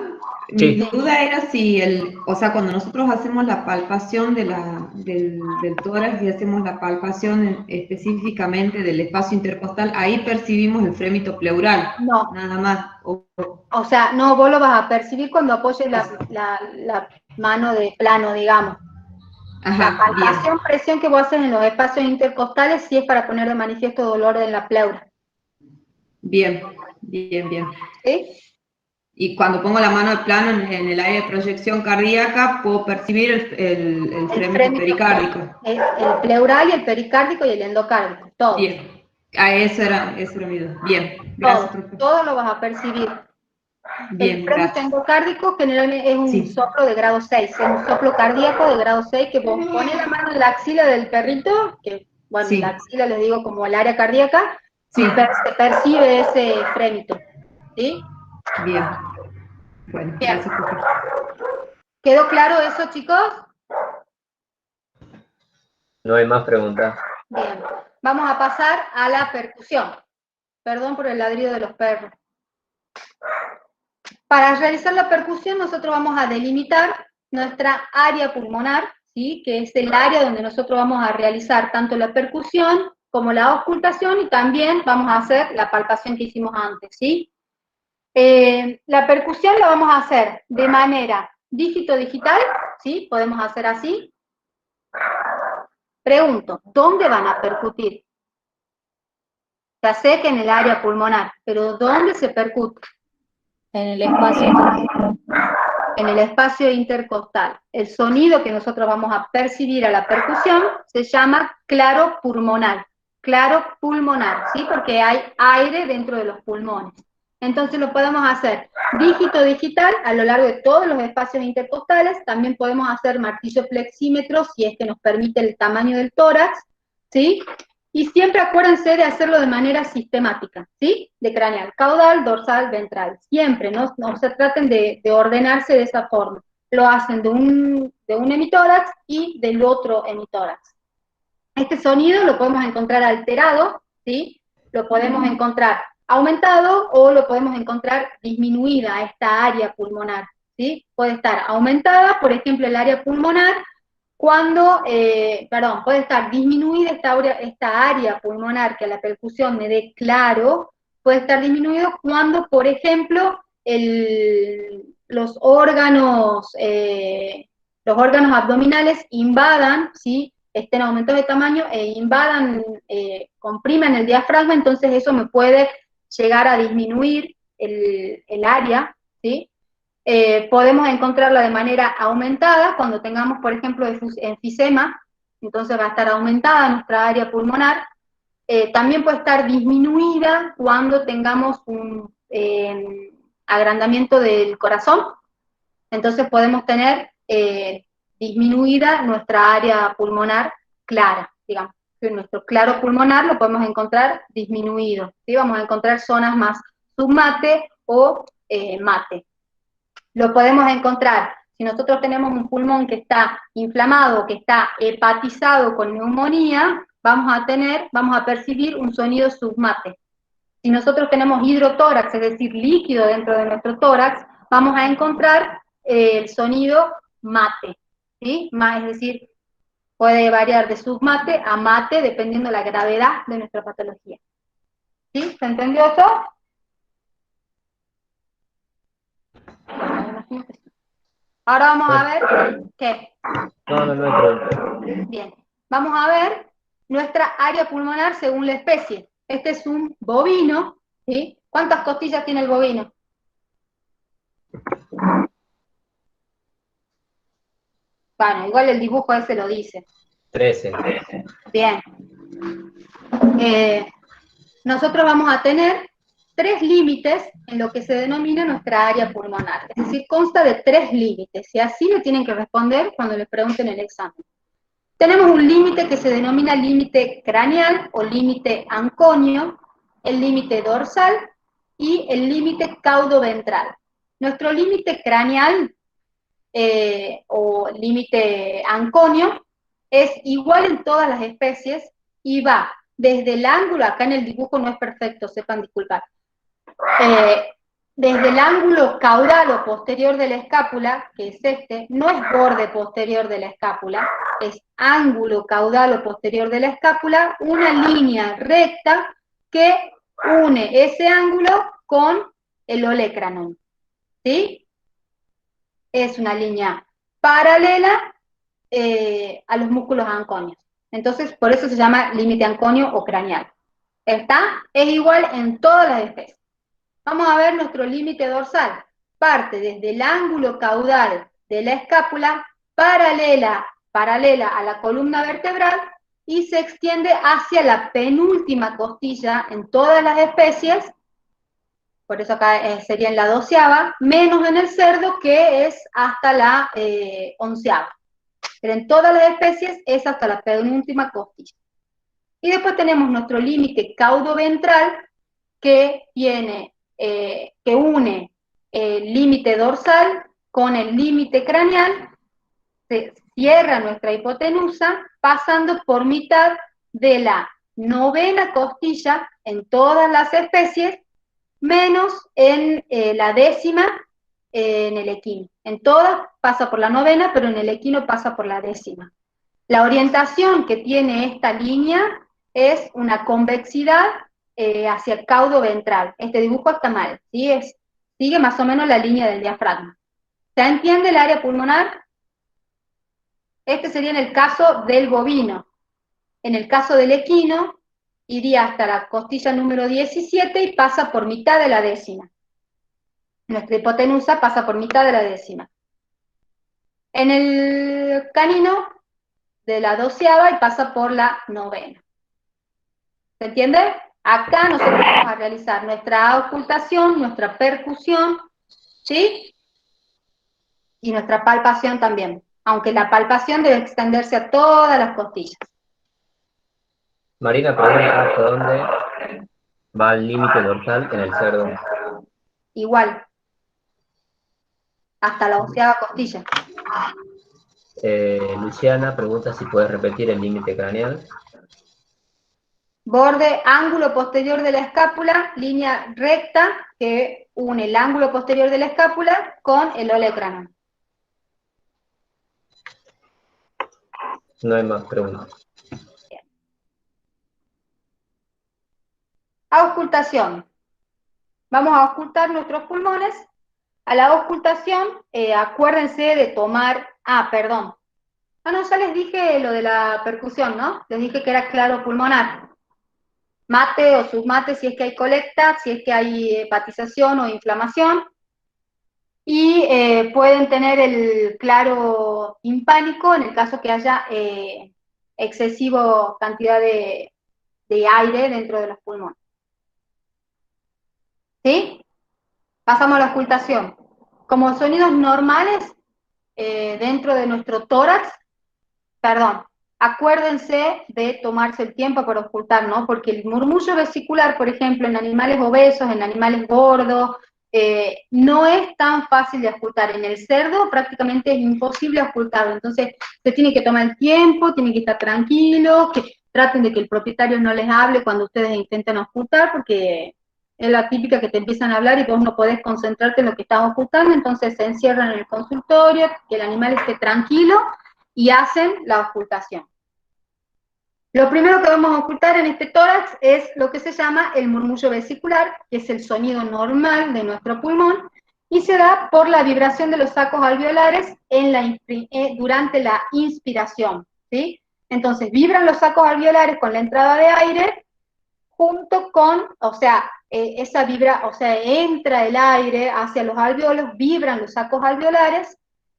Mi Sí. duda era si o sea, cuando nosotros hacemos la palpación del tórax y hacemos la palpación específicamente del espacio intercostal, ahí percibimos el frémito pleural, No, nada más. o sea, no, vos lo vas a percibir cuando apoyes la mano de plano, digamos. La Ajá, palpación, presión que vos haces en los espacios intercostales sí es para poner de manifiesto dolor en la pleura. bien, bien, bien. ¿Sí? Y cuando pongo la mano de plano en el área de proyección cardíaca, puedo percibir el frémito pericárdico. El pleural y el pericárdico y el endocárdico, todo. Bien, eso era mi duda. Bien, gracias, profesor. Todo lo vas a percibir. Bien, El frémito gracias. endocárdico generalmente es un Sí. soplo de grado 6, es un soplo cardíaco de grado 6 que vos pones la mano en la axila del perrito, que bueno, Sí. la axila les digo como el área cardíaca, Sí. y se percibe ese frémito. ¿Sí? Bien. Bueno, Bien. gracias, profesor. ¿Quedó claro eso, chicos? No hay más preguntas. Bien. Vamos a pasar a la percusión. Perdón por el ladrido de los perros. Para realizar la percusión nosotros vamos a delimitar nuestra área pulmonar, ¿sí? Que es el área donde nosotros vamos a realizar tanto la percusión como la auscultación y también vamos a hacer la palpación que hicimos antes, ¿sí? La percusión la vamos a hacer de manera dígito-digital, ¿sí? Podemos hacer así. Pregunto, ¿dónde van a percutir? Ya sé que en el área pulmonar, pero ¿dónde se percute? En el espacio intercostal. El sonido que nosotros vamos a percibir a la percusión se llama claro pulmonar, ¿sí? Porque hay aire dentro de los pulmones. Entonces lo podemos hacer dígito digital a lo largo de todos los espacios intercostales, también podemos hacer martillo flexímetro si es que nos permite el tamaño del tórax, ¿sí? Y siempre acuérdense de hacerlo de manera sistemática, ¿sí? De craneal, caudal, dorsal, ventral. Siempre, no se traten de ordenarse de esa forma. Lo hacen de un hemitórax y del otro hemitórax. Este sonido lo podemos encontrar alterado, ¿sí? Lo podemos encontrar aumentado o lo podemos encontrar disminuida esta área pulmonar, ¿sí? Puede estar aumentada, por ejemplo, el área pulmonar, cuando, puede estar disminuida esta área pulmonar que a la percusión me dé claro, puede estar disminuido cuando, por ejemplo, los órganos abdominales invadan, ¿sí? Estén aumentados de tamaño e invadan, compriman el diafragma, entonces eso me puede llegar a disminuir el área, ¿sí? Podemos encontrarla de manera aumentada cuando tengamos, por ejemplo, enfisema, entonces va a estar aumentada nuestra área pulmonar. También puede estar disminuida cuando tengamos un agrandamiento del corazón, entonces podemos tener disminuida nuestra área pulmonar clara, digamos. Que nuestro claro pulmonar lo podemos encontrar disminuido, ¿sí? Vamos a encontrar zonas más submate o mate. Lo podemos encontrar, si nosotros tenemos un pulmón que está inflamado, que está hepatizado con neumonía, vamos a percibir un sonido submate. Si nosotros tenemos hidrotórax, es decir, líquido dentro de nuestro tórax, vamos a encontrar el sonido mate, ¿sí? Es decir, puede variar de submate a mate dependiendo de la gravedad de nuestra patología. ¿Sí? ¿Se entendió eso? Ahora vamos a ver, ¿qué? No hay pregunta. Bien, vamos a ver nuestra área pulmonar según la especie. Este es un bovino, ¿sí? ¿Cuántas costillas tiene el bovino? Bueno, igual el dibujo ese lo dice. 13. Bien. Nosotros vamos a tener 3 límites en lo que se denomina nuestra área pulmonar. Es decir, consta de 3 límites, y así le tienen que responder cuando les pregunten el examen. Tenemos un límite que se denomina límite craneal o límite anconio, el límite dorsal y el límite caudoventral. Nuestro límite craneal o límite anconio es igual en todas las especies y va desde el ángulo, acá en el dibujo no es perfecto, sepan disculpar, desde el ángulo caudal o posterior de la escápula, que es este, no es borde posterior de la escápula, es ángulo caudal o posterior de la escápula, una línea recta que une ese ángulo con el olecranon, ¿sí? Es una línea paralela a los músculos anconios. Entonces, por eso se llama límite anconio o craneal. ¿Está? Es igual en todas las especies. Vamos a ver nuestro límite dorsal. Parte desde el ángulo caudal de la escápula, paralela a la columna vertebral, y se extiende hacia la penúltima costilla en todas las especies, por eso acá sería en la 12ª, menos en el cerdo, que es hasta la 11ª. Pero en todas las especies es hasta la penúltima costilla. Y después tenemos nuestro límite caudoventral, que tiene, que une el límite dorsal con el límite craneal, se cierra nuestra hipotenusa, pasando por mitad de la 9ª costilla en todas las especies, menos en la 10ª en el equino. En todas pasa por la 9ª, pero en el equino pasa por la 10ª. La orientación que tiene esta línea es una convexidad hacia el caudo ventral. Este dibujo está mal, ¿sí? Sigue más o menos la línea del diafragma. ¿Se entiende el área pulmonar? Este sería en el caso del bovino. En el caso del equino, iría hasta la costilla número 17 y pasa por mitad de la 10ª. Nuestra hipotenusa pasa por mitad de la 10ª. En el canino, de la 12ª y pasa por la 9ª. ¿Se entiende? Acá nosotros vamos a realizar nuestra auscultación, nuestra percusión, ¿sí? Y nuestra palpación también, aunque la palpación debe extenderse a todas las costillas. Marina pregunta hasta dónde va el límite dorsal en el cerdo. Igual. Hasta la 11ª costilla. Luciana pregunta si puedes repetir el límite craneal. Borde, ángulo posterior de la escápula, línea recta que une el ángulo posterior de la escápula con el olecranon. No hay más preguntas. Bien. Auscultación. Vamos a auscultar nuestros pulmones. A la auscultación, acuérdense de tomar... perdón. No, ya les dije lo de la percusión, ¿no? Les dije que era claro pulmonar. Mate o submate si es que hay colecta, si es que hay hepatización o inflamación. Y pueden tener el claro hispánico en el caso que haya excesiva cantidad de aire dentro de los pulmones. ¿Sí? Pasamos a la auscultación. Como sonidos normales dentro de nuestro tórax, acuérdense de tomarse el tiempo para auscultar, ¿no? Porque el murmullo vesicular, por ejemplo, en animales obesos, en animales gordos, no es tan fácil de auscultar. En el cerdo prácticamente es imposible auscultarlo, entonces se tiene que tomar el tiempo, tienen que estar tranquilos, que traten de que el propietario no les hable cuando ustedes intenten auscultar, porque es la típica que te empiezan a hablar y vos no podés concentrarte en lo que estás auscultando, entonces se encierran en el consultorio, que el animal esté tranquilo, y hacen la auscultación. Lo primero que vamos a auscultar en este tórax es lo que se llama el murmullo vesicular, que es el sonido normal de nuestro pulmón, y se da por la vibración de los sacos alveolares durante la inspiración, ¿sí? Entonces vibran los sacos alveolares con la entrada de aire, junto con, entra el aire hacia los alveolos, vibran los sacos alveolares,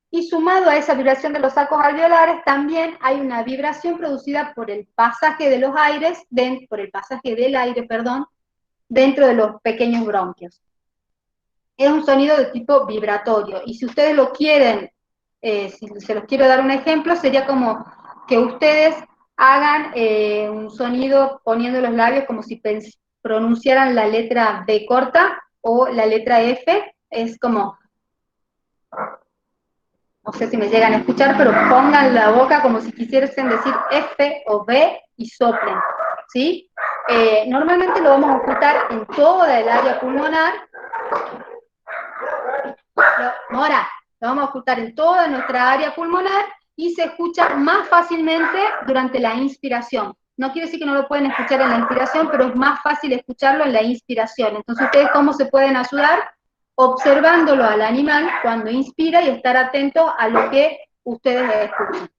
y sumado a esa vibración de los sacos alveolares, también hay una vibración producida por el pasaje de los aires, por el pasaje del aire, dentro de los pequeños bronquios. Es un sonido de tipo vibratorio, y si ustedes lo quieren, si se los quiero dar un ejemplo, sería como que ustedes hagan un sonido poniendo los labios como si pronunciaran la letra B corta o la letra F, es como... No sé si me llegan a escuchar, pero pongan la boca como si quisiesen decir F o B y soplen. ¿sí? Normalmente lo vamos a ocultar en toda el área pulmonar. Mora, lo vamos a ocultar en toda nuestra área pulmonar y se escucha más fácilmente durante la inspiración. No quiere decir que no lo pueden escuchar en la inspiración, pero es más fácil escucharlo en la inspiración. Entonces, ¿ustedes cómo se pueden ayudar? Observándolo al animal cuando inspira y estar atentos a lo que ustedes escuchan.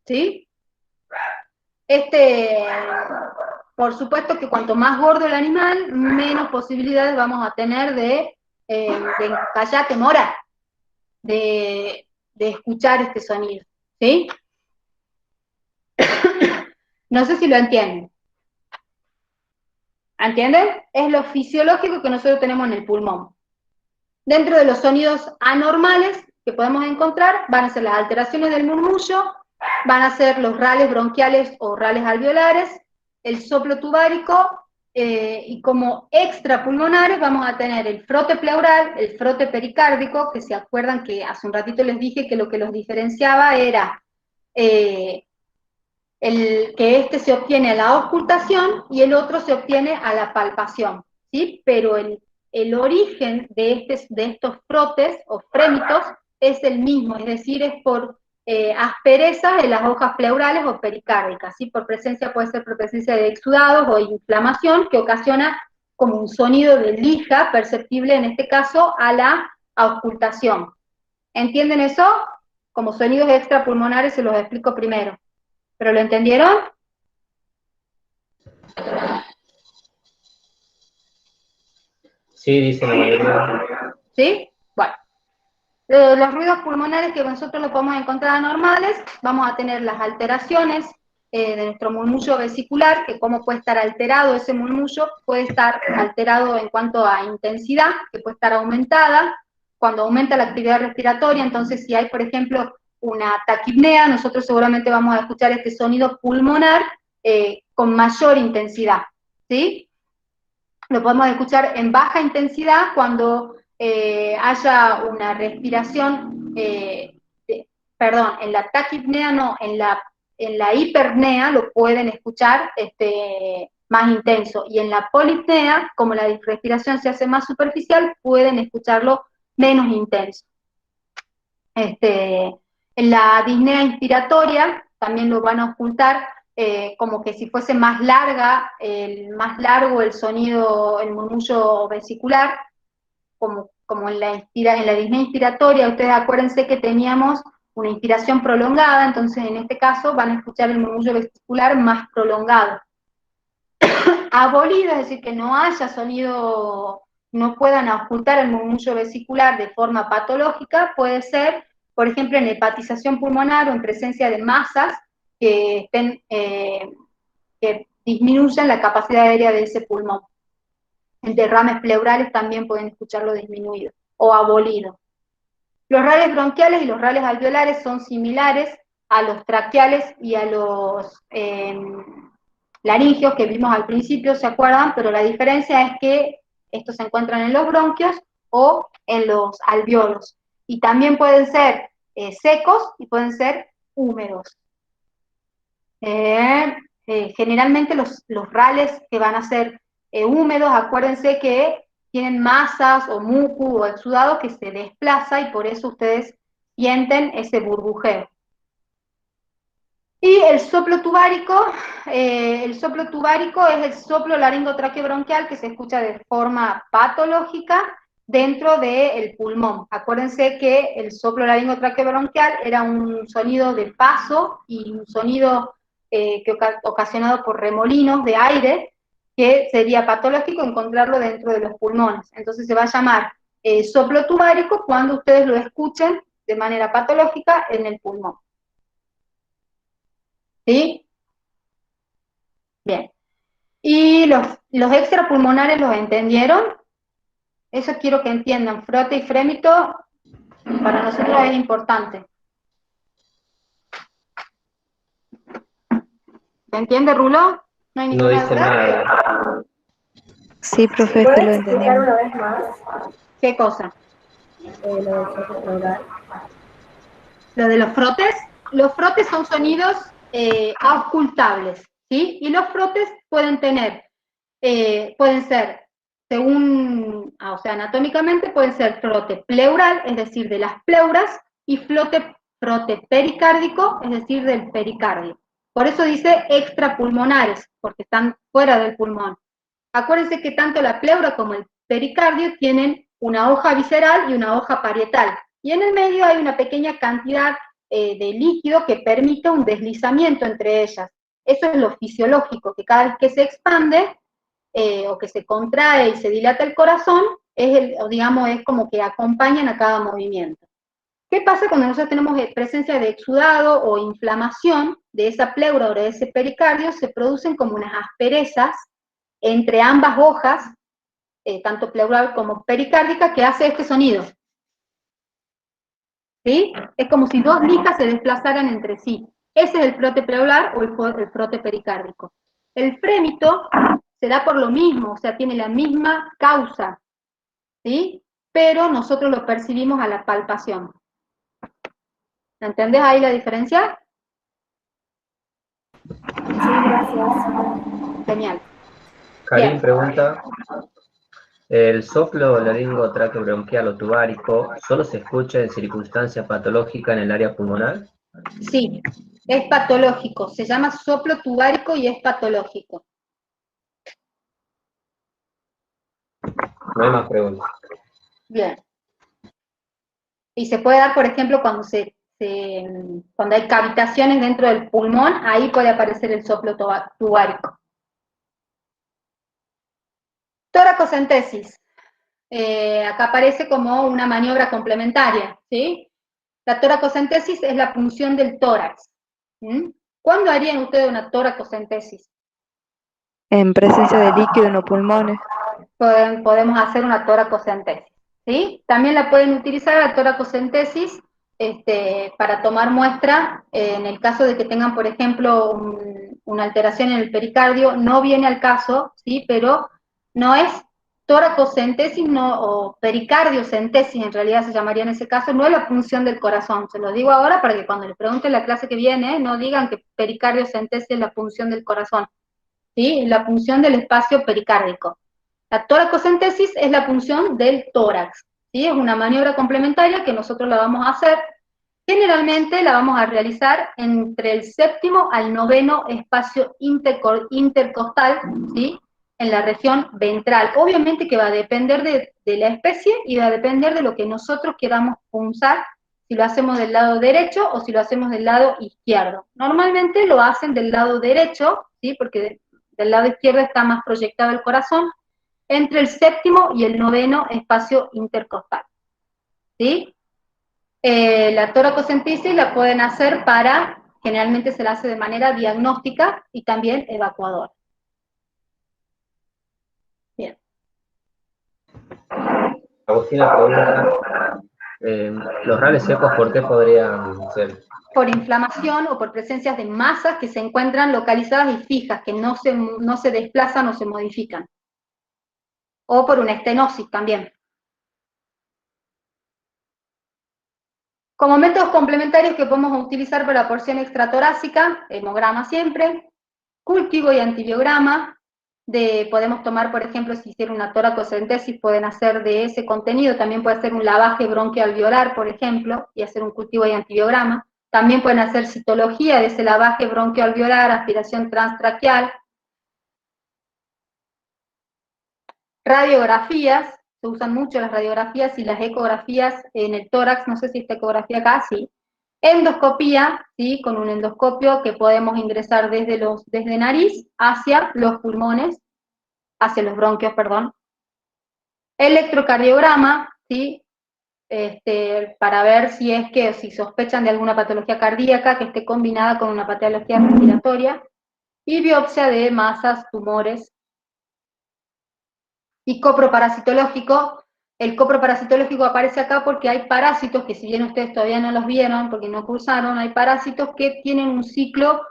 ¿Sí? Por supuesto que cuanto más gordo el animal, menos posibilidades vamos a tener de callate, Mora, de escuchar este sonido. ¿Sí? No sé si lo entienden. ¿Entienden? Es lo fisiológico que nosotros tenemos en el pulmón. Dentro de los sonidos anormales que podemos encontrar, van a ser las alteraciones del murmullo, van a ser los rales bronquiales o rales alveolares, el soplo tubárico, y como extrapulmonares vamos a tener el frote pleural, el frote pericárdico, que se acuerdan que hace un ratito les dije que lo que los diferenciaba era que este se obtiene a la auscultación y el otro se obtiene a la palpación, ¿sí? Pero el origen de estos frotes o frémitos es el mismo, es decir, es por asperezas en las hojas pleurales o pericárdicas, ¿sí? Puede ser por presencia de exudados o inflamación que ocasiona como un sonido de lija perceptible en este caso a la auscultación. ¿Entienden eso? Como sonidos extrapulmonares se los explico primero. ¿Pero lo entendieron? Sí, dice la mayoría. ¿Sí? Bueno. Los ruidos pulmonares que nosotros los podemos encontrar anormales, vamos a tener las alteraciones de nuestro murmullo vesicular, que cómo puede estar alterado ese murmullo, puede estar alterado en cuanto a intensidad, que puede estar aumentada, cuando aumenta la actividad respiratoria, entonces si hay, por ejemplo, una taquipnea, nosotros seguramente vamos a escuchar este sonido pulmonar con mayor intensidad, ¿sí? Lo podemos escuchar en baja intensidad cuando haya una respiración, en la taquipnea no, en la hiperpnea lo pueden escuchar más intenso, y en la polipnea, como la respiración se hace más superficial, pueden escucharlo menos intenso. En la disnea inspiratoria también lo van a ocultar como que si fuese más largo el sonido, el murmullo vesicular, como en la disnea inspiratoria. Ustedes acuérdense que teníamos una inspiración prolongada, entonces en este caso van a escuchar el murmullo vesicular más prolongado. Abolido, es decir, que no haya sonido, no puedan ocultar el murmullo vesicular de forma patológica, puede ser, por ejemplo, en hepatización pulmonar o en presencia de masas que disminuyan la capacidad aérea de ese pulmón. En derrames pleurales también pueden escucharlo disminuido o abolido. Los rales bronquiales y los rales alveolares son similares a los traqueales y a los laringios que vimos al principio, ¿se acuerdan? Pero la diferencia es que estos se encuentran en los bronquios o en los alveolos. Y también pueden ser secos y pueden ser húmedos. Generalmente los rales que van a ser húmedos, acuérdense que tienen masas o mucu o exudado que se desplaza y por eso ustedes sienten ese burbujeo. Y el soplo tubárico es el soplo laringotraqueobronquial que se escucha de forma patológica dentro del pulmón. Acuérdense que el soplo laringotraqueobronquial era un sonido de paso y un sonido ocasionado por remolinos de aire, que sería patológico encontrarlo dentro de los pulmones. Entonces se va a llamar soplo tubárico cuando ustedes lo escuchen de manera patológica en el pulmón. ¿Sí? Bien. ¿Y los extrapulmonares los entendieron? Eso quiero que entiendan. Frote y frémito para nosotros es importante. ¿Me entiende, Rulo? No hay No ninguna dice duda. nada. Sí, profe, que lo entendí. Una vez más, ¿Qué cosa? lo del soplo pleural. Lo de los frotes. Los frotes son sonidos auscultables, ¿sí? Y los frotes pueden tener, pueden ser, según, o sea, anatómicamente pueden ser frote pleural, es decir, de las pleuras, y frote pericárdico, es decir, del pericardio. Por eso dice extrapulmonares, porque están fuera del pulmón. Acuérdense que tanto la pleura como el pericardio tienen una hoja visceral y una hoja parietal, y en el medio hay una pequeña cantidad de líquido que permite un deslizamiento entre ellas. Eso es lo fisiológico, que cada vez que se expande o que se contrae y se dilata el corazón, digamos, es como que acompañan a cada movimiento. ¿Qué pasa cuando nosotros tenemos presencia de exudado o inflamación de esa pleura o de ese pericardio? Se producen como unas asperezas entre ambas hojas, tanto pleural como pericárdica, que hace este sonido. ¿Sí? Es como si dos lijas se desplazaran entre sí. Ese es el frote pleural o el frote pericárdico. El frémito se da por lo mismo, o sea, tiene la misma causa, ¿sí? Pero nosotros lo percibimos a la palpación. ¿Entendés ahí la diferencia? Sí, gracias. Genial. Karim Bien. pregunta, ¿el soplo laringotráqueo-bronquial o tubárico solo se escucha en circunstancias patológicas en el área pulmonar? Sí, es patológico. Se llama soplo tubárico y es patológico. No hay más preguntas. Bien. Y se puede dar, por ejemplo, cuando cuando hay cavitaciones dentro del pulmón, ahí puede aparecer el soplo tubárico. Toracocentesis. Acá aparece como una maniobra complementaria, ¿sí? La toracocentesis es la punción del tórax. ¿Cuándo harían ustedes una toracocentesis? En presencia de líquido en los pulmones. Podemos hacer una toracocentesis, ¿sí? También la pueden utilizar la toracocentesis para tomar muestra en el caso de que tengan, por ejemplo, una alteración en el pericardio. No viene al caso, ¿sí? Pero no es toracocentesis o pericardiocentesis, en realidad se llamaría en ese caso, no es la punción del corazón. Se lo digo ahora para que cuando les pregunten la clase que viene, no digan que pericardiocentesis es la punción del corazón, ¿sí? La punción del espacio pericárdico. La toracocentesis es la punción del tórax, ¿sí? Es una maniobra complementaria que nosotros la vamos a hacer. Generalmente la vamos a realizar entre el séptimo al noveno espacio intercostal, ¿sí? En la región ventral. Obviamente que va a depender de la especie y va a depender de lo que nosotros queramos punzar, si lo hacemos del lado derecho o si lo hacemos del lado izquierdo. Normalmente lo hacen del lado derecho, ¿sí? Porque del lado izquierdo está más proyectado el corazón, entre el séptimo y el noveno espacio intercostal, ¿sí? La toracocentesis la pueden hacer generalmente se la hace de manera diagnóstica y también evacuadora. Bien. Agustina pregunta, ¿los rales secos por qué podrían ser? Por inflamación o por presencias de masas que se encuentran localizadas y fijas, que no se desplazan o se modifican. O por una estenosis también. Como métodos complementarios que podemos utilizar para la porción extratorácica, hemograma siempre, cultivo y antibiograma, podemos tomar, por ejemplo, si hicieron una toracocentesis, pueden hacer de ese contenido, también puede hacer un lavaje bronquialveolar, por ejemplo, y hacer un cultivo y antibiograma. También pueden hacer citología de ese lavaje bronquialveolar, aspiración transtraqueal. Radiografías, se usan mucho las radiografías y las ecografías en el tórax, no sé si esta ecografía acá, sí. Endoscopía, ¿sí? Con un endoscopio que podemos ingresar desde nariz hacia los pulmones, hacia los bronquios, perdón. Electrocardiograma, ¿sí? Para ver si sospechan de alguna patología cardíaca que esté combinada con una patología respiratoria. Y biopsia de masas, tumores. Y coproparasitológico, el coproparasitológico aparece acá porque hay parásitos que si bien ustedes todavía no los vieron porque no cursaron, hay parásitos que tienen un ciclo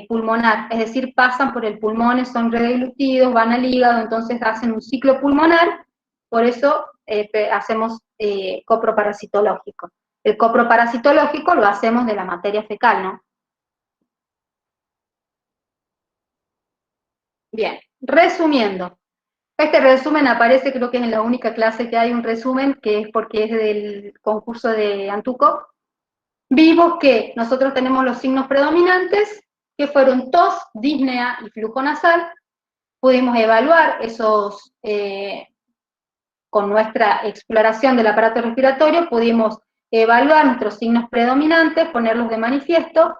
pulmonar, es decir, pasan por el pulmón, son redilucidos, van al hígado, entonces hacen un ciclo pulmonar, por eso hacemos coproparasitológico. El coproparasitológico lo hacemos de la materia fecal, ¿no? Bien, resumiendo. Este resumen aparece, creo que es en la única clase que hay un resumen, que es porque es del concurso de Antuco. Vimos que nosotros tenemos los signos predominantes, que fueron tos, disnea y flujo nasal. Pudimos evaluar esos, con nuestra exploración del aparato respiratorio, pudimos evaluar nuestros signos predominantes, ponerlos de manifiesto,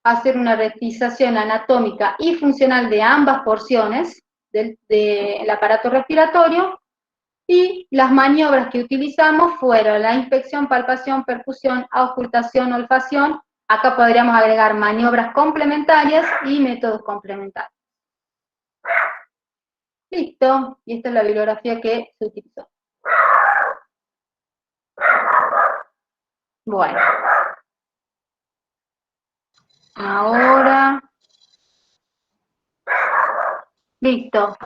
hacer una rectización anatómica y funcional de ambas porciones del aparato respiratorio, y las maniobras que utilizamos fueron la inspección, palpación, percusión, auscultación, olfacción. Acá podríamos agregar maniobras complementarias y métodos complementarios. Listo, y esta es la bibliografía que se utilizó. Bueno. Ahora. Listo.